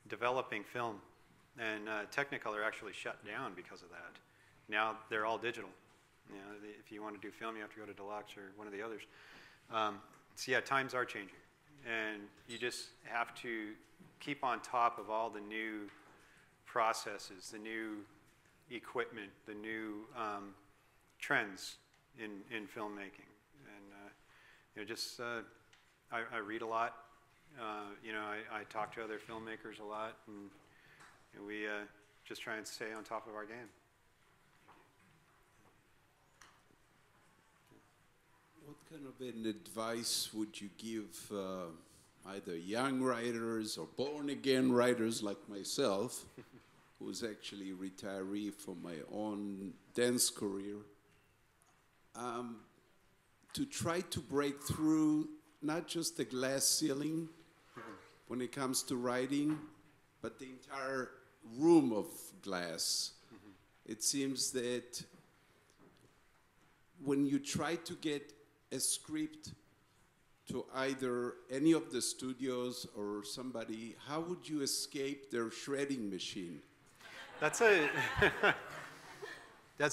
developing film, and Technicolor actually shut down because of that. Now they're all digital. If you want to do film, you have to go to Deluxe or one of the others. So yeah, times are changing, and you just have to keep on top of all the new processes, the new equipment, the new trends in filmmaking. And I read a lot. I talk to other filmmakers a lot, and we just try and stay on top of our game. What kind of an advice would you give either young writers or born-again writers like myself, who's actually a retiree from my own dance career, to try to break through not just the glass ceiling when it comes to writing, but the entire room of glass? It seems that when you try to get a script to either any of the studios or somebody, how would you escape their shredding machine? That's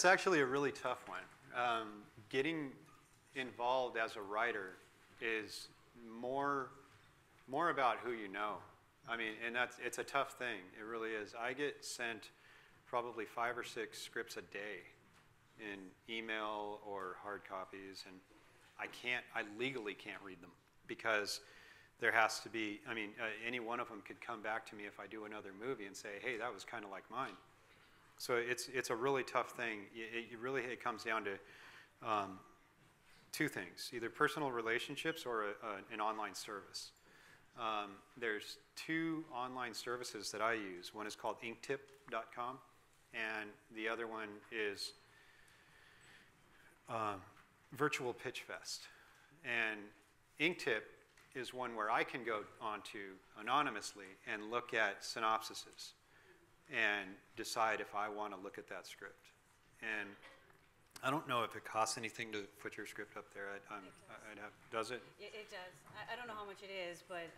actually a really tough one. Getting involved as a writer is more about who you know. I mean, and it's a tough thing. It really is. I get sent probably 5 or 6 scripts a day in email or hard copies, and I legally can't read them because there has to be, any one of them could come back to me if I do another movie and say, hey, that was kind of like mine. So it's a really tough thing. It comes down to 2 things, either personal relationships or an online service. There's 2 online services that I use. One is called inktip.com, and the other one is Virtual Pitch Fest. And Inktip is one where I can go onto anonymously and look at synopsises and decide if I want to look at that script. And I don't know if it costs anything to put your script up there. I'd have, does it? It does. I don't know how much it is, but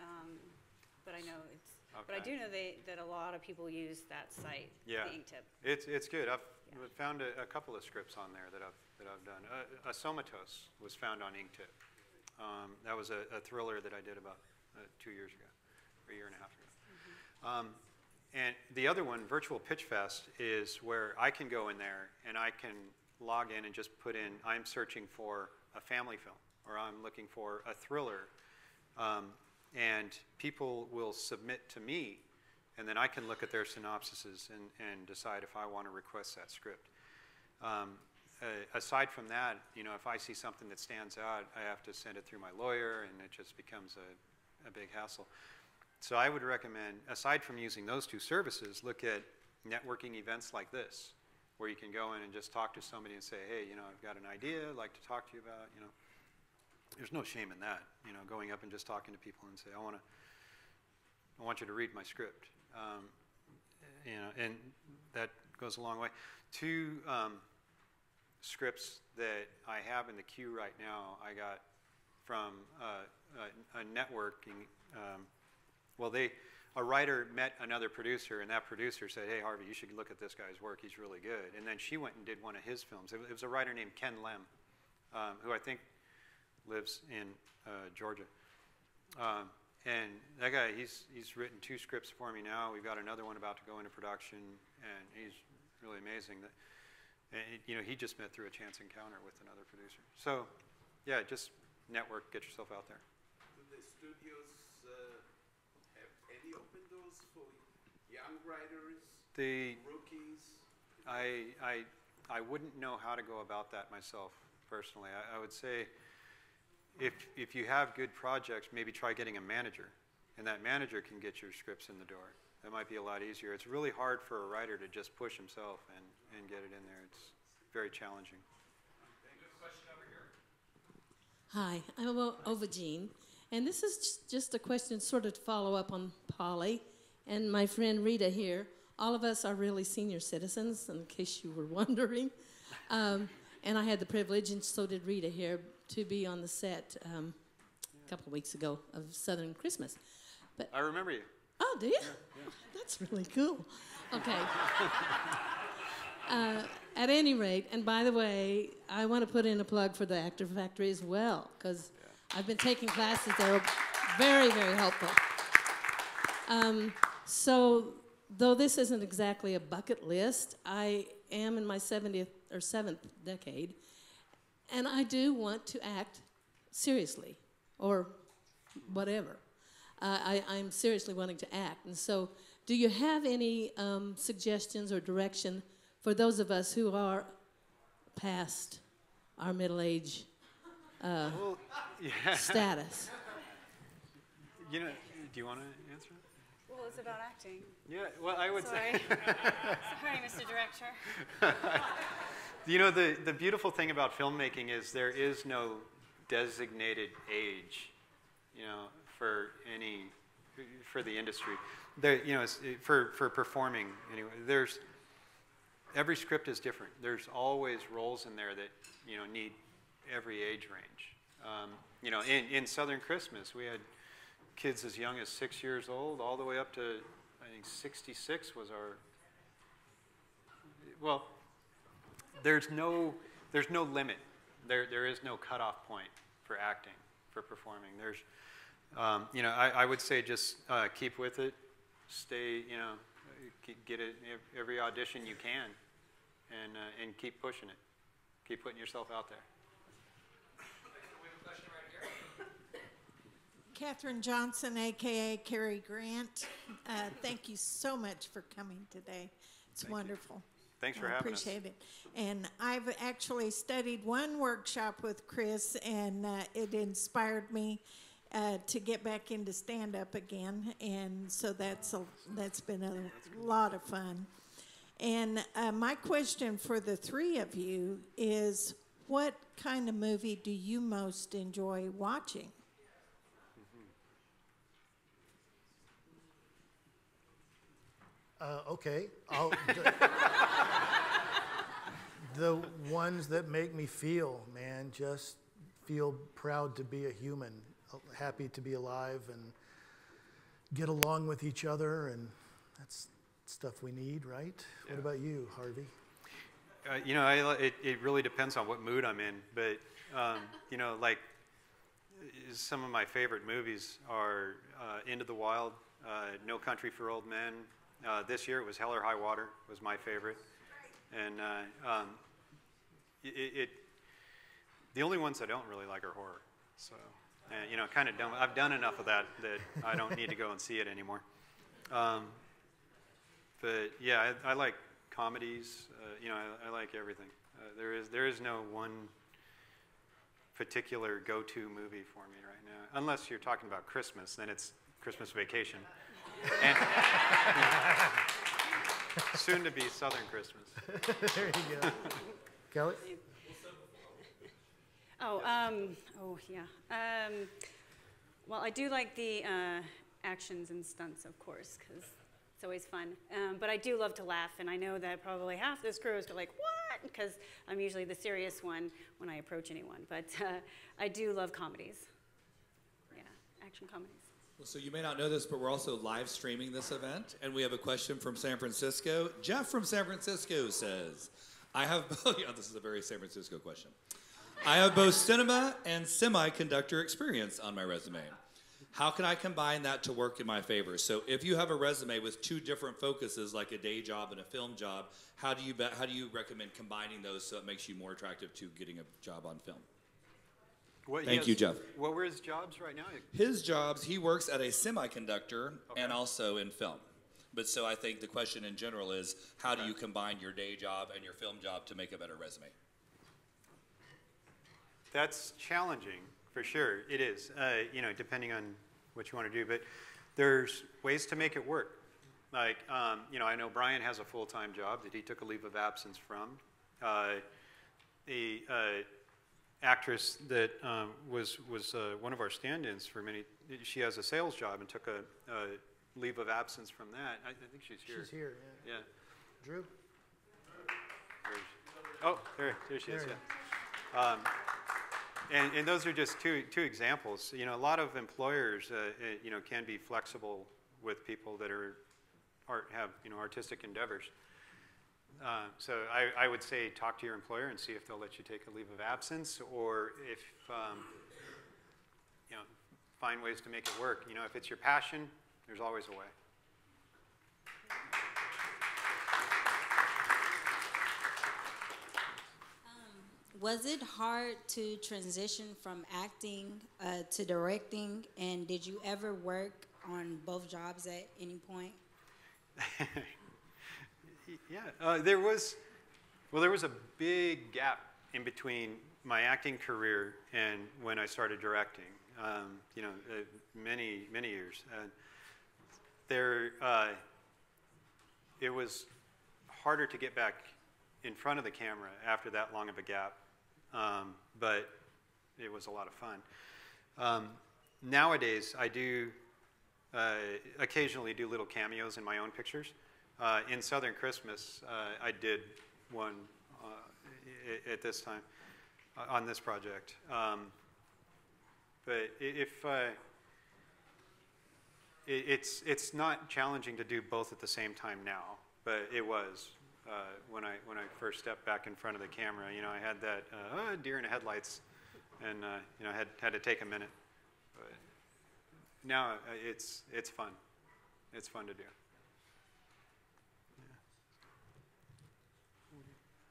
I know it's. Okay. But I do know that a lot of people use that site, Yeah, the Inktip. it's good. I've found a couple of scripts on there that I've done. Asomatos was found on Inktip. That was a thriller that I did about 2 years ago, or a year and a half ago. And the other one, Virtual Pitch Fest, is where I can go in there and I can log in and just put in, I'm searching for a family film, or I'm looking for a thriller. And people will submit to me, and then I can look at their synopsises and decide if I want to request that script. Aside from that, you know, if I see something that stands out, I have to send it through my lawyer, and it just becomes a big hassle. So I would recommend, aside from using those two services, look at networking events like this, where you can go in and just talk to somebody and say, hey, you know, I've got an idea I'd like to talk to you about, you know. There's no shame in that, you know, going up and just talking to people and say, I want you to read my script. You know, and that goes a long way. Two scripts that I have in the queue right now, I got from a networking, a writer met another producer, and that producer said, hey, Harvey, you should look at this guy's work. He's really good. And then she went and did one of his films. It was a writer named Ken Lem, who I think lives in Georgia. And that guy, he's written 2 scripts for me now. We've got another one about to go into production, and he's really amazing. You know, he just met through a chance encounter with another producer. So, yeah, just network, get yourself out there. Do the studios have any open doors for young writers, rookies? I wouldn't know how to go about that myself personally. I would say, if you have good projects, maybe try getting a manager, and that manager can get your scripts in the door. That might be a lot easier. It's really hard for a writer to just push himself and get it in there. It's very challenging. Hi, I'm Ovagene, and this is just a question sort of to follow up on Polly and my friend Rita here. All of us are really senior citizens, in case you were wondering. And I had the privilege, and so did Rita here, to be on the set a couple of weeks ago of Southern Christmas. But I remember you. Oh, do you? Yeah. That's really cool. Okay. At any rate, and by the way, I want to put in a plug for the Actor Factory as well, because I've been taking classes that are very, very helpful. So, though this isn't exactly a bucket list, I am in my 70th or 7th decade, and I do want to act seriously, or whatever. I'm seriously wanting to act. And so, do you have any suggestions or direction for those of us who are past our middle age status? You know, do you want to answer it? Well, it's about acting. Yeah, well, I would say. Sorry, Mr. Director. You know, the beautiful thing about filmmaking is there is no designated age, you know, for the industry. There, you know, for performing anyway. Every script is different. There's always roles in there that, you know, need every age range. You know, in Southern Christmas, we had kids as young as 6 years old, all the way up to, I think, 66 was our. Well, there's no limit. There is no cutoff point for acting, for performing. There's, you know, I would say just keep with it, stay, you know, get it every audition you can, and keep pushing it, keep putting yourself out there. We have a question right here. Catherine Johnson, aka Cary Grant. Thank you so much for coming today. It's wonderful. Thanks for having us. I appreciate it. And I've actually studied one workshop with Chris, and it inspired me to get back into stand-up again, and so that's been a lot of fun. And my question for the three of you is, what kind of movie do you most enjoy watching? Okay. The ones that make me feel, man, just feel proud to be a human, happy to be alive and get along with each other, and that's stuff we need, right? Yeah. What about you, Harvey? You know, it really depends on what mood I'm in, but you know, like some of my favorite movies are Into the Wild, No Country for Old Men. This year it was Hell or High Water was my favorite, and the only ones I don't really like are horror. So, you know, kind of done. I've done enough of that I don't need to go and see it anymore. But yeah, I like comedies. You know, I like everything. There is no one particular go-to movie for me right now, unless you're talking about Christmas. Then it's Christmas Vacation, and soon to be Southern Christmas. There you go. Kelly? Oh yeah. Well, I do like the actions and stunts, of course, because it's always fun. But I do love to laugh, and I know that probably half this crew is like, what? Because I'm usually the serious one when I approach anyone. But I do love comedies. Yeah, action comedies. Well, so you may not know this, but we're also live streaming this event, and we have a question from San Francisco. Jeff from San Francisco says, this is a very San Francisco question. I have both cinema and semiconductor experience on my resume. How can I combine that to work in my favor? So if you have a resume with two different focuses, like a day job and a film job, how do you recommend combining those so it makes you more attractive to getting a job on film? Thank you, Jeff. What were his jobs right now? His jobs, he works at a semiconductor and also in film. But so I think the question in general is, how do you combine your day job and your film job to make a better resume? That's challenging, for sure. It is, you know, depending on what you want to do. But there's ways to make it work. Like, you know, I know Brian has a full-time job that he took a leave of absence from. Actress that was one of our stand-ins for many, she has a sales job and took a leave of absence from that. I think she's here. She's here, yeah. Drew? Oh, there she is, yeah. And those are just two examples. You know, a lot of employers, you know, can be flexible with people that have you know, artistic endeavors. So I would say talk to your employer and see if they'll let you take a leave of absence, or if you know, find ways to make it work. You know, if it's your passion, there's always a way. Was it hard to transition from acting to directing, and did you ever work on both jobs at any point? Yeah, there was a big gap in between my acting career and when I started directing. You know, many years. It was harder to get back in front of the camera after that long of a gap. But it was a lot of fun. Nowadays, I do occasionally do little cameos in my own pictures. In Southern Christmas, I did one at this time on this project. But it's not challenging to do both at the same time now, but it was. When I first stepped back in front of the camera, you know, I had that deer in the headlights, and you know, had to take a minute. But now it's fun. It's fun to do. Yeah.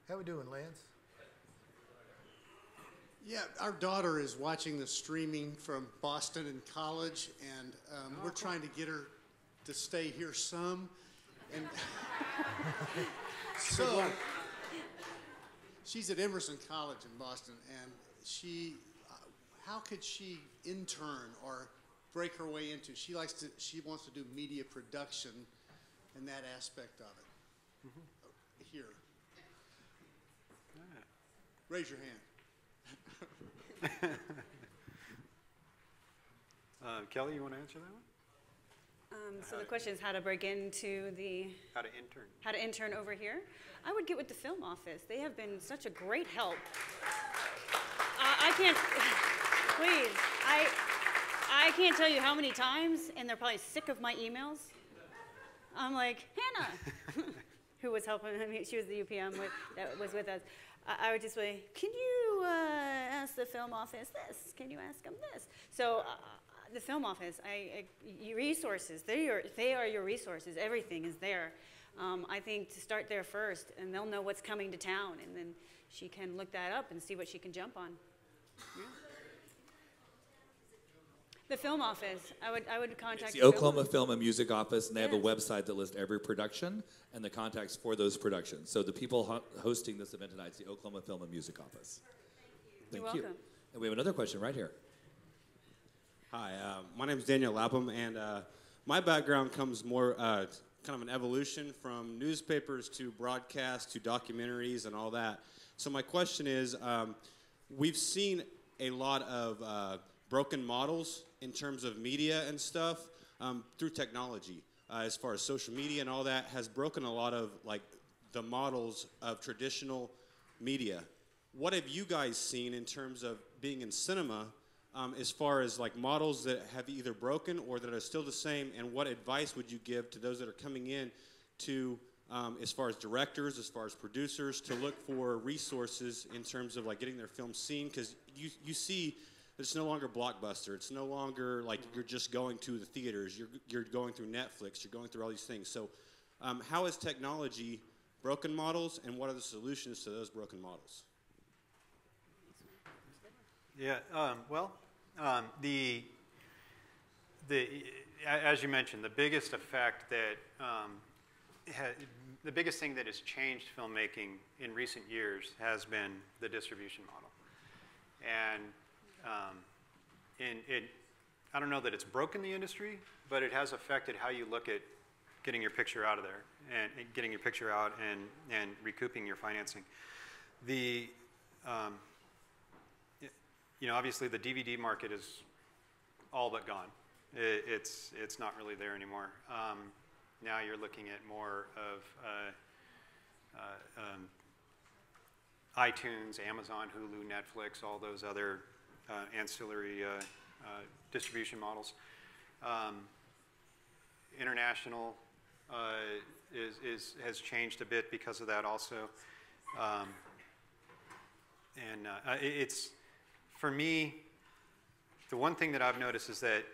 How we doing, Lance? Yeah, our daughter is watching the streaming from Boston in college, and we're trying to get her to stay here some. And so she's at Emerson College in Boston, and she, how could she intern or break her way into? She wants to do media production and that aspect of it. Mm-hmm. Here, raise your hand. Kelly, you want to answer that one? So the question is how to break into the... How to intern. How to intern over here. I would get with the film office. They have been such a great help. I can't, please, I can't tell you how many times, and they're probably sick of my emails. I'm like, Hannah, who was helping, I mean, she was the UPM that was with us. I would just say, can you ask the film office this? Can you ask them this? So the film office, your resources, they are your resources. Everything is there. I think to start there first, and they'll know what's coming to town, and then she can look that up and see what she can jump on. Yeah. The film office, I would contact It's the Oklahoma Film and Music Office, and they have a website that lists every production and the contacts for those productions. So the people hosting this event tonight is the Oklahoma Film and Music Office. You're welcome. And we have another question right here. Hi, my name is Daniel Lapham, and my background comes more kind of an evolution from newspapers to broadcast to documentaries and all that. So my question is, we've seen a lot of broken models in terms of media and stuff through technology, as far as social media and all that has broken a lot of like the models of traditional media. What have you guys seen in terms of being in cinema as far as like models that have either broken or that are still the same, and what advice would you give to those that are coming in to as far as directors, as far as producers, to look for resources in terms of like getting their film seen? Because you see it's no longer Blockbuster. It's no longer like you're just going to the theaters. You're going through Netflix. You're going through all these things. So how has technology broken models, and what are the solutions to those broken models? Yeah, as you mentioned, the biggest effect that the biggest thing that has changed filmmaking in recent years has been the distribution model. And I don't know that it's broken the industry, but it has affected how you look at getting your picture out of there and getting your picture out and recouping your financing. Obviously the DVD market is all but gone. It's not really there anymore. Now you're looking at more of iTunes, Amazon, Hulu, Netflix, all those other ancillary distribution models. International has changed a bit because of that also. It's, for me, the one thing that I've noticed is that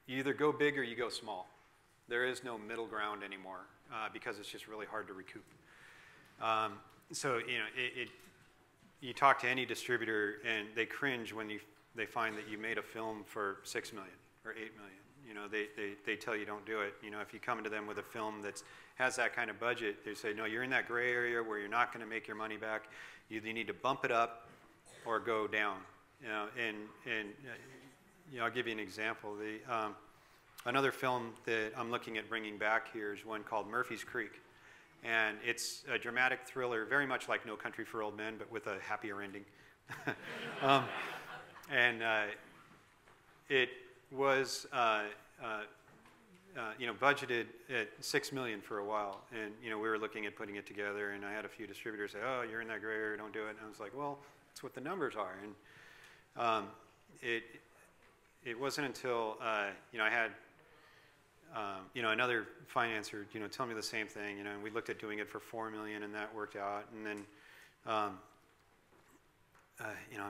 you either go big or you go small. There is no middle ground anymore because it's just really hard to recoup. So you talk to any distributor and they cringe when they find that you made a film for $6 million or $8 million. They tell you don't do it. If you come to them with a film that has that kind of budget, they say, no, you're in that gray area where you're not going to make your money back. You either need to bump it up or go down. I'll give you an example. Another film that I'm looking at bringing back here is one called Murphy's Creek. And it's a dramatic thriller, very much like No Country for Old Men, but with a happier ending. It was budgeted at $6 million for a while. And we were looking at putting it together, and I had a few distributors say, oh, you're in that gray area, don't do it. And I was like, well, that's what the numbers are. And it wasn't until I had another financer tell me the same thing, and we looked at doing it for $4 million, and that worked out. And then I'm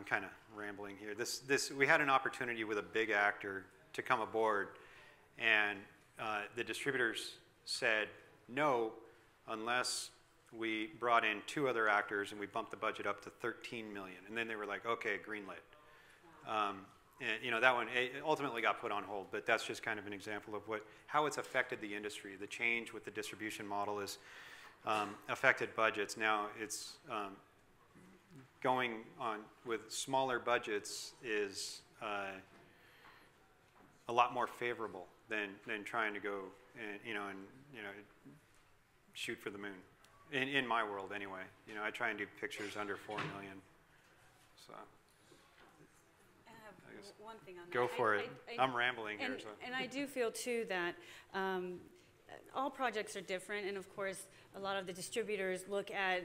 kind of rambling here. We had an opportunity with a big actor to come aboard, and the distributors said no that we brought in 2 other actors and we bumped the budget up to $13 million. And then they were like, okay, greenlit. And that one ultimately got put on hold, but that's just kind of an example of how it's affected the industry. The change with the distribution model has affected budgets. Now it's going on with smaller budgets is a lot more favorable than trying to go and shoot for the moon. In my world, anyway. I try and do pictures under $4 million. So. have one thing on that. Go for it. I'm rambling here. So. And I do feel, too, that all projects are different. And, of course, a lot of the distributors look at,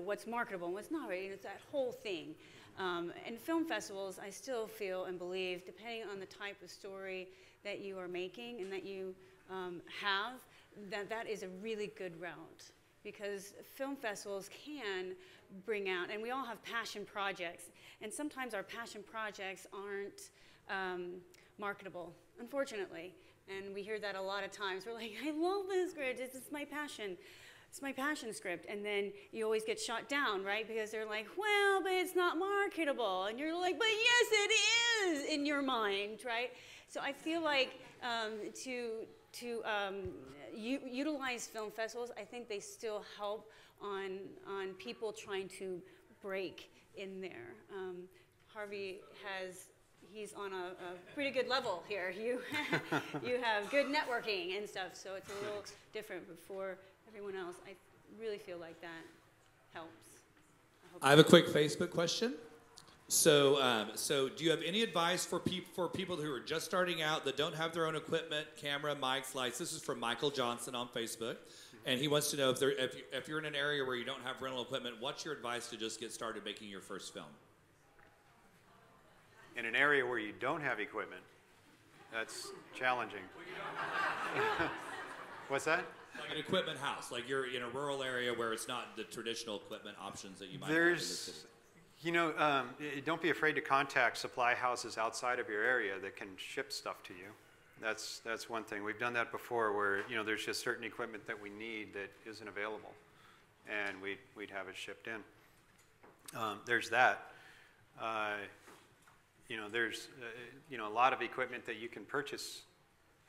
what's marketable and what's not, right? It's that whole thing. And film festivals, I still feel and believe, depending on the type of story that you are making and that you have, that is a really good route. Because film festivals can bring out, and we all have passion projects, and sometimes our passion projects aren't marketable, unfortunately. And we hear that a lot of times. We're like, I love this script, it's my passion. It's my passion script. And then you always get shot down, right? Because they're like, well, but it's not marketable. And you're like, but yes, it is in your mind, right? So I feel like to utilize film festivals, I think they still help on people trying to break in there. Harvey he's on a pretty good level here. You have good networking and stuff, so it's a little different. But for everyone else, I really feel like that helps. I have a quick Facebook question. So, do you have any advice for people who are just starting out that don't have their own equipment, camera, mics, lights? This is from Michael Johnson on Facebook, and he wants to know if you're in an area where you don't have rental equipment, what's your advice to just get started making your first film? In an area where you don't have equipment, that's challenging. What's that? Like an equipment house, like you're in a rural area where it's not the traditional equipment options that you might have in the city. Don't be afraid to contact supply houses outside of your area that can ship stuff to you. That's one thing. We've done that before where, there's just certain equipment that we need that isn't available, and we'd have it shipped in. There's that. There's a lot of equipment that you can purchase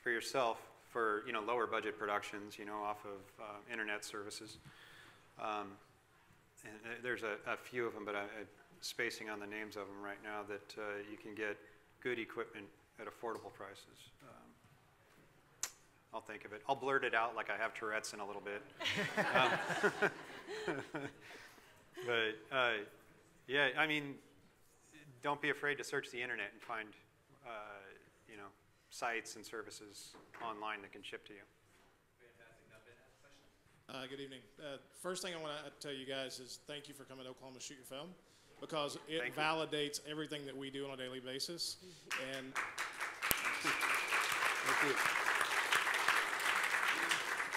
for yourself for lower budget productions, off of internet services. And there's a few of them, but I'm spacing on the names of them right now that you can get good equipment at affordable prices. I'll think of it. I'll blurt it out like I have Tourette's in a little bit. Yeah, I mean, don't be afraid to search the internet and find, sites and services online that can ship to you. Good evening. First thing I want to tell you guys is thank you for coming to Oklahoma to shoot your film, because it validates everything that we do on a daily basis. And thank you.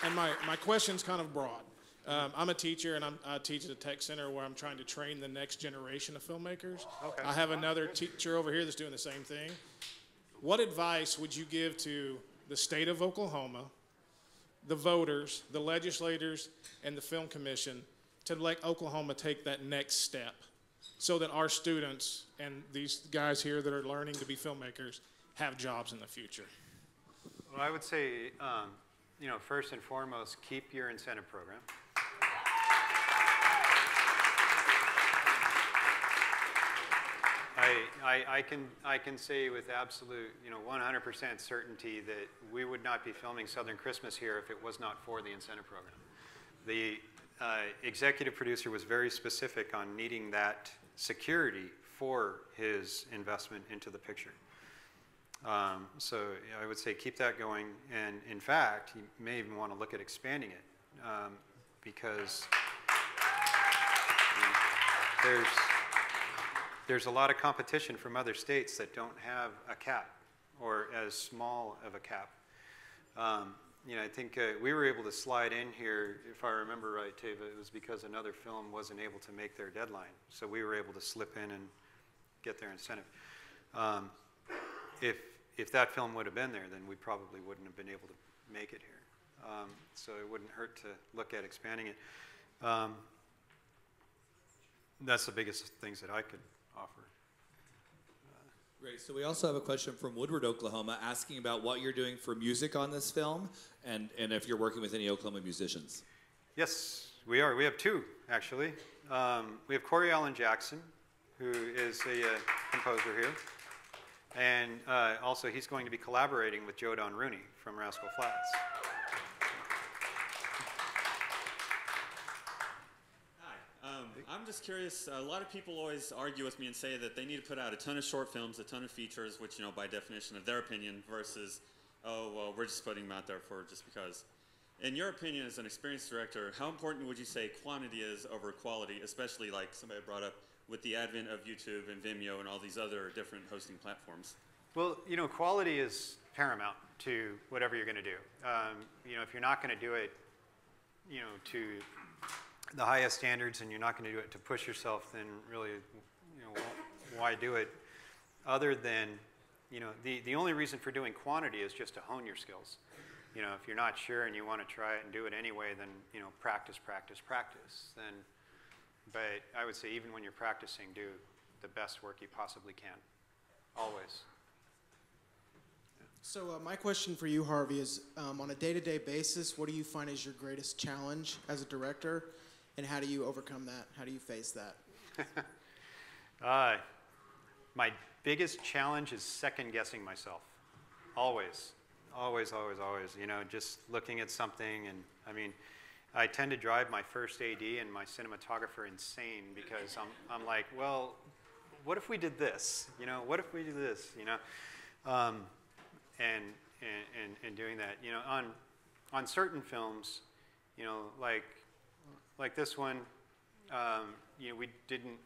And my question's kind of broad. I'm a teacher, and I teach at a tech center where I'm trying to train the next generation of filmmakers. Okay. I have another teacher over here that's doing the same thing. What advice would you give to the state of Oklahoma, the voters, the legislators, and the Film Commission to let Oklahoma take that next step so that our students and these guys here that are learning to be filmmakers have jobs in the future? Well, I would say, first and foremost, keep your incentive program. I can say with absolute, 100% certainty that we would not be filming Southern Christmas here if it was not for the incentive program. The executive producer was very specific on needing that security for his investment into the picture. So I would say keep that going, and in fact, you may even want to look at expanding it, because there's a lot of competition from other states that don't have a cap, or as small of a cap. I think we were able to slide in here, if I remember right, Tava, it was because another film wasn't able to make their deadline. So we were able to slip in and get their incentive. If that film would have been there, then we probably wouldn't have been able to make it here. So it wouldn't hurt to look at expanding it. That's the biggest things that I could offer. Great. So we also have a question from Woodward, Oklahoma, asking about what you're doing for music on this film, and if you're working with any Oklahoma musicians. Yes, we are. We have two, actually. We have Corey Allen Jackson, who is a composer here. And also, he's going to be collaborating with Joe Don Rooney from Rascal Flatts. Hi. I'm just curious. A lot of people always argue with me and say that they need to put out a ton of short films, a ton of features, which, you know, by definition of their opinion, versus, oh, well, we're just putting them out there for just because. In your opinion, as an experienced director, how important would you say quantity is over quality, especially like somebody brought up with the advent of YouTube and Vimeo and all these other different hosting platforms? Well, you know, quality is paramount to whatever you're going to do. You know, if you're not going to do it, you know, to the highest standards, and you're not going to do it to push yourself, then really, you know, why do it? Other than, you know, the only reason for doing quantity is just to hone your skills. You know, if you're not sure and you want to try it and do it anyway, then, you know, practice, practice, practice. Then, but I would say even when you're practicing, do the best work you possibly can, always. So my question for you, Harvey, is on a day-to-day basis, what do you find is your greatest challenge as a director, and how do you overcome that? How do you face that? My biggest challenge is second-guessing myself. Always, always, always, always. You know, just looking at something, and I mean, I tend to drive my first AD and my cinematographer insane because I'm like, well, what if we did this? You know, what if we do this? You know. And doing that, you know, on certain films, you know, like this one, you know, we didn't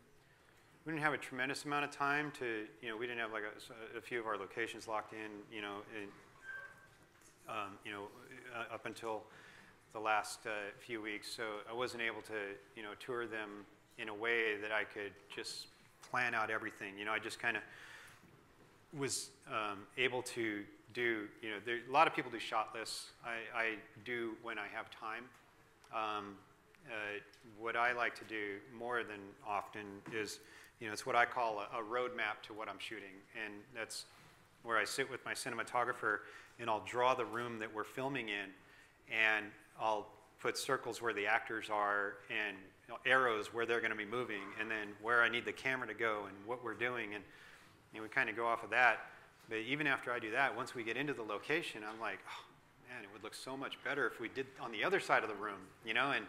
have a tremendous amount of time to, you know, we didn't have like a few of our locations locked in, you know, up until the last few weeks, so I wasn't able to, you know, tour them in a way that I could just plan out everything. You know, I just kind of was able to do, you know, a lot of people do shot lists. I do when I have time. What I like to do more than often is, you know, it's what I call a roadmap to what I'm shooting. And that's where I sit with my cinematographer and I'll draw the room that we're filming in, and I'll put circles where the actors are and, you know, arrows where they're going to be moving, and then where I need the camera to go and what we're doing. And, you know, we kind of go off of that. But even after I do that, once we get into the location, I'm like, oh, man, it would look so much better if we did on the other side of the room, you know? And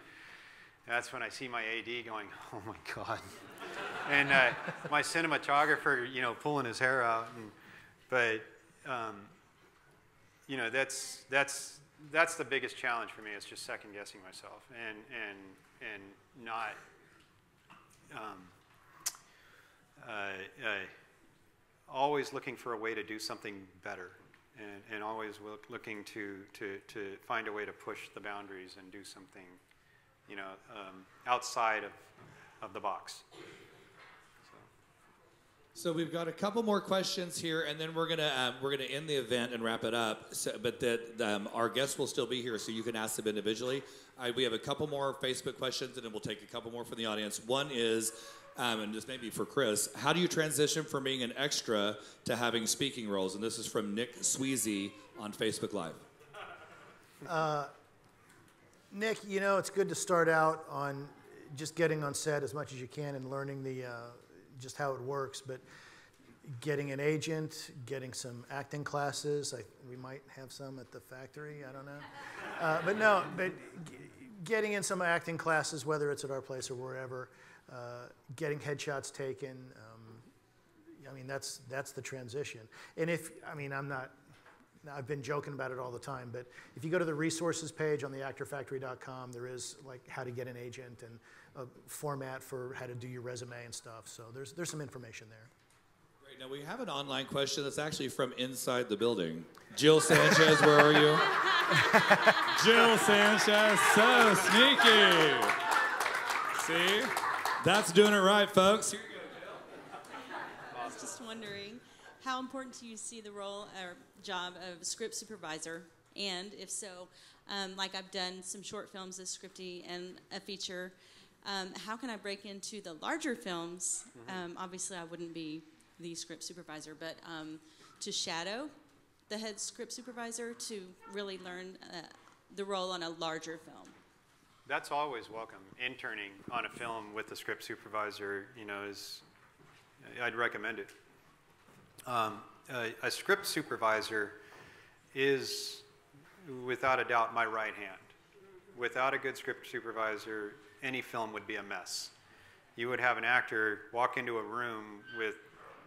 that's when I see my AD going, oh, my God. And my cinematographer, you know, pulling his hair out. But, you know, that's the biggest challenge for me, is just second-guessing myself and not always looking for a way to do something better, and always looking to find a way to push the boundaries and do something, you know, outside of the box. So we've got a couple more questions here, and then we're gonna end the event and wrap it up. So, but our guests will still be here, so you can ask them individually. We have a couple more Facebook questions, and then we'll take a couple more from the audience. One is, and this may be for Chris, how do you transition from being an extra to having speaking roles? And this is from Nick Sweezy on Facebook Live. Nick, you know, it's good to start out on just getting on set as much as you can and learning the just how it works, but getting an agent, getting some acting classes. We might have some at the factory, I don't know. But getting in some acting classes, whether it's at our place or wherever, getting headshots taken. I mean, that's the transition. And I've been joking about it all the time, but if you go to the resources page on the actorfactory.com, there is like how to get an agent and a format for how to do your resume and stuff. So there's some information there. Great. Now we have an online question that's actually from inside the building. Jill Sanchez, where are you? Jill Sanchez, so sneaky. See? That's doing it right, folks. Here you go, Jill. I was just wondering, how important do you see the role or job of script supervisor? And if so, like I've done some short films as scripty and a feature, how can I break into the larger films? Obviously, I wouldn't be the script supervisor, but to shadow the head script supervisor to really learn the role on a larger film. That's always welcome. Interning on a film with the script supervisor, you know, I'd recommend it. A script supervisor is, without a doubt, my right hand. Without a good script supervisor, any film would be a mess. you would have an actor walk into a room with,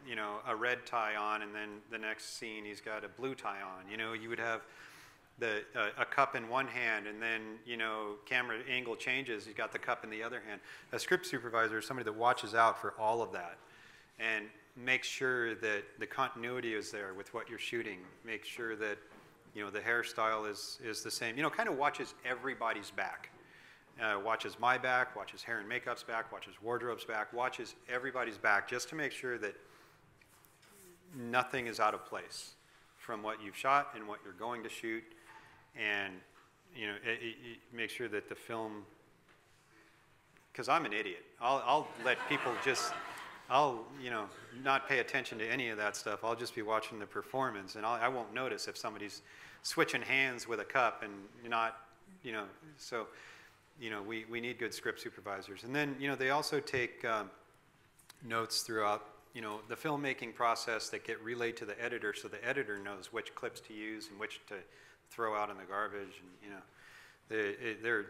you know, a red tie on, and then the next scene he's got a blue tie on. You know, you would have a cup in one hand, and then, you know, camera angle changes, you've got the cup in the other hand. A script supervisor is somebody that watches out for all of that and makes sure that the continuity is there with what you're shooting. Make sure that, you know, the hairstyle is the same. You know, kind of watches everybody's back. Watches my back, watches hair and makeup's back, watches wardrobe's back, watches everybody's back, just to make sure that nothing is out of place from what you've shot and what you're going to shoot. And, you know, make sure that the film, because I'm an idiot. I'll let people just, you know, not pay attention to any of that stuff. I'll just be watching the performance, and I won't notice if somebody's switching hands with a cup and not, you know. So, you know, we need good script supervisors. And then, you know, they also take notes throughout, you know, the filmmaking process that get relayed to the editor, so the editor knows which clips to use and which to throw out in the garbage. And, you know,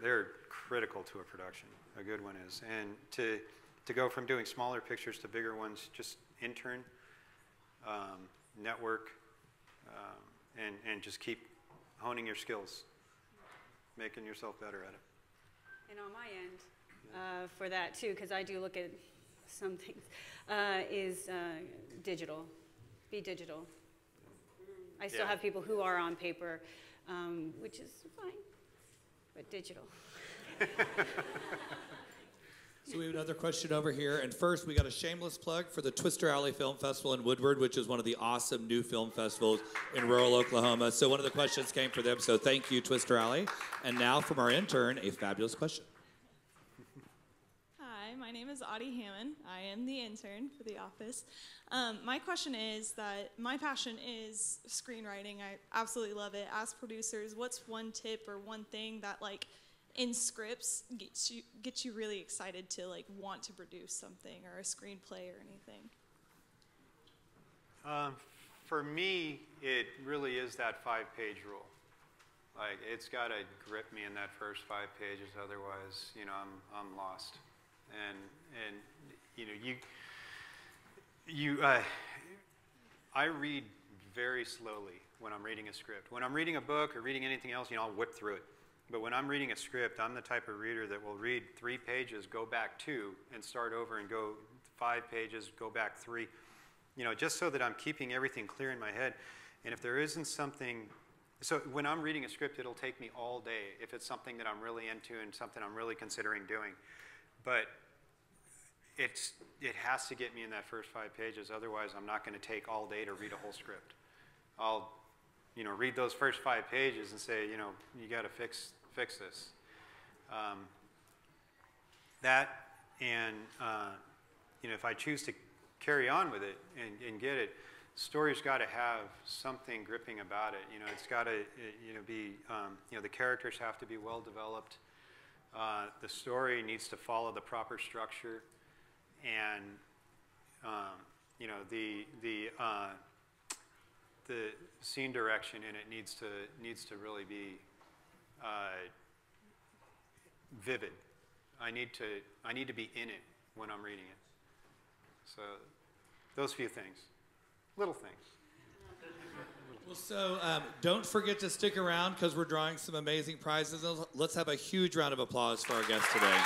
they're critical to a production. A good one is. And to go from doing smaller pictures to bigger ones, just intern, network, and just keep honing your skills, making yourself better at it. And on my end, for that too, because I do look at some things, is digital. Be digital. I still have people who are on paper, which is fine, but digital. So we have another question over here. And first, we got a shameless plug for the Twister Alley Film Festival in Woodward, which is one of the awesome new film festivals in rural Oklahoma. So one of the questions came for them. So thank you, Twister Alley. And now from our intern, a fabulous question. Hi, my name is Audie Hammond. I am the intern for the office. My question is that my passion is screenwriting. I absolutely love it. As producers, what's one tip or one thing that, like, in scripts gets you really excited to, like, want to produce something or a screenplay or anything? For me, it really is that 5-page rule. Like, it's got to grip me in that first 5 pages, otherwise, you know, I'm lost. And you know, I read very slowly when I'm reading a script. When I'm reading a book or reading anything else, you know, I'll whip through it. But when I'm reading a script, I'm the type of reader that will read 3 pages, go back 2, and start over and go 5 pages, go back 3. You know, just so that I'm keeping everything clear in my head. And if there isn't something, so when I'm reading a script, it'll take me all day if it's something that I'm really into and something I'm really considering doing. But it has to get me in that first 5 pages. Otherwise, I'm not going to take all day to read a whole script. I'll, you know, read those first 5 pages and say, you know, you got to fix this. That, and you know, if I choose to carry on with it and get it, story's got to have something gripping about it. You know, it's got to, you know, be, you know, the characters have to be well developed. The story needs to follow the proper structure, and you know, the scene direction in it needs to really be vivid. I need to be in it when I'm reading it. So those few things, little things. Well, so don't forget to stick around because we're drawing some amazing prizes. Let's have a huge round of applause for our guest today.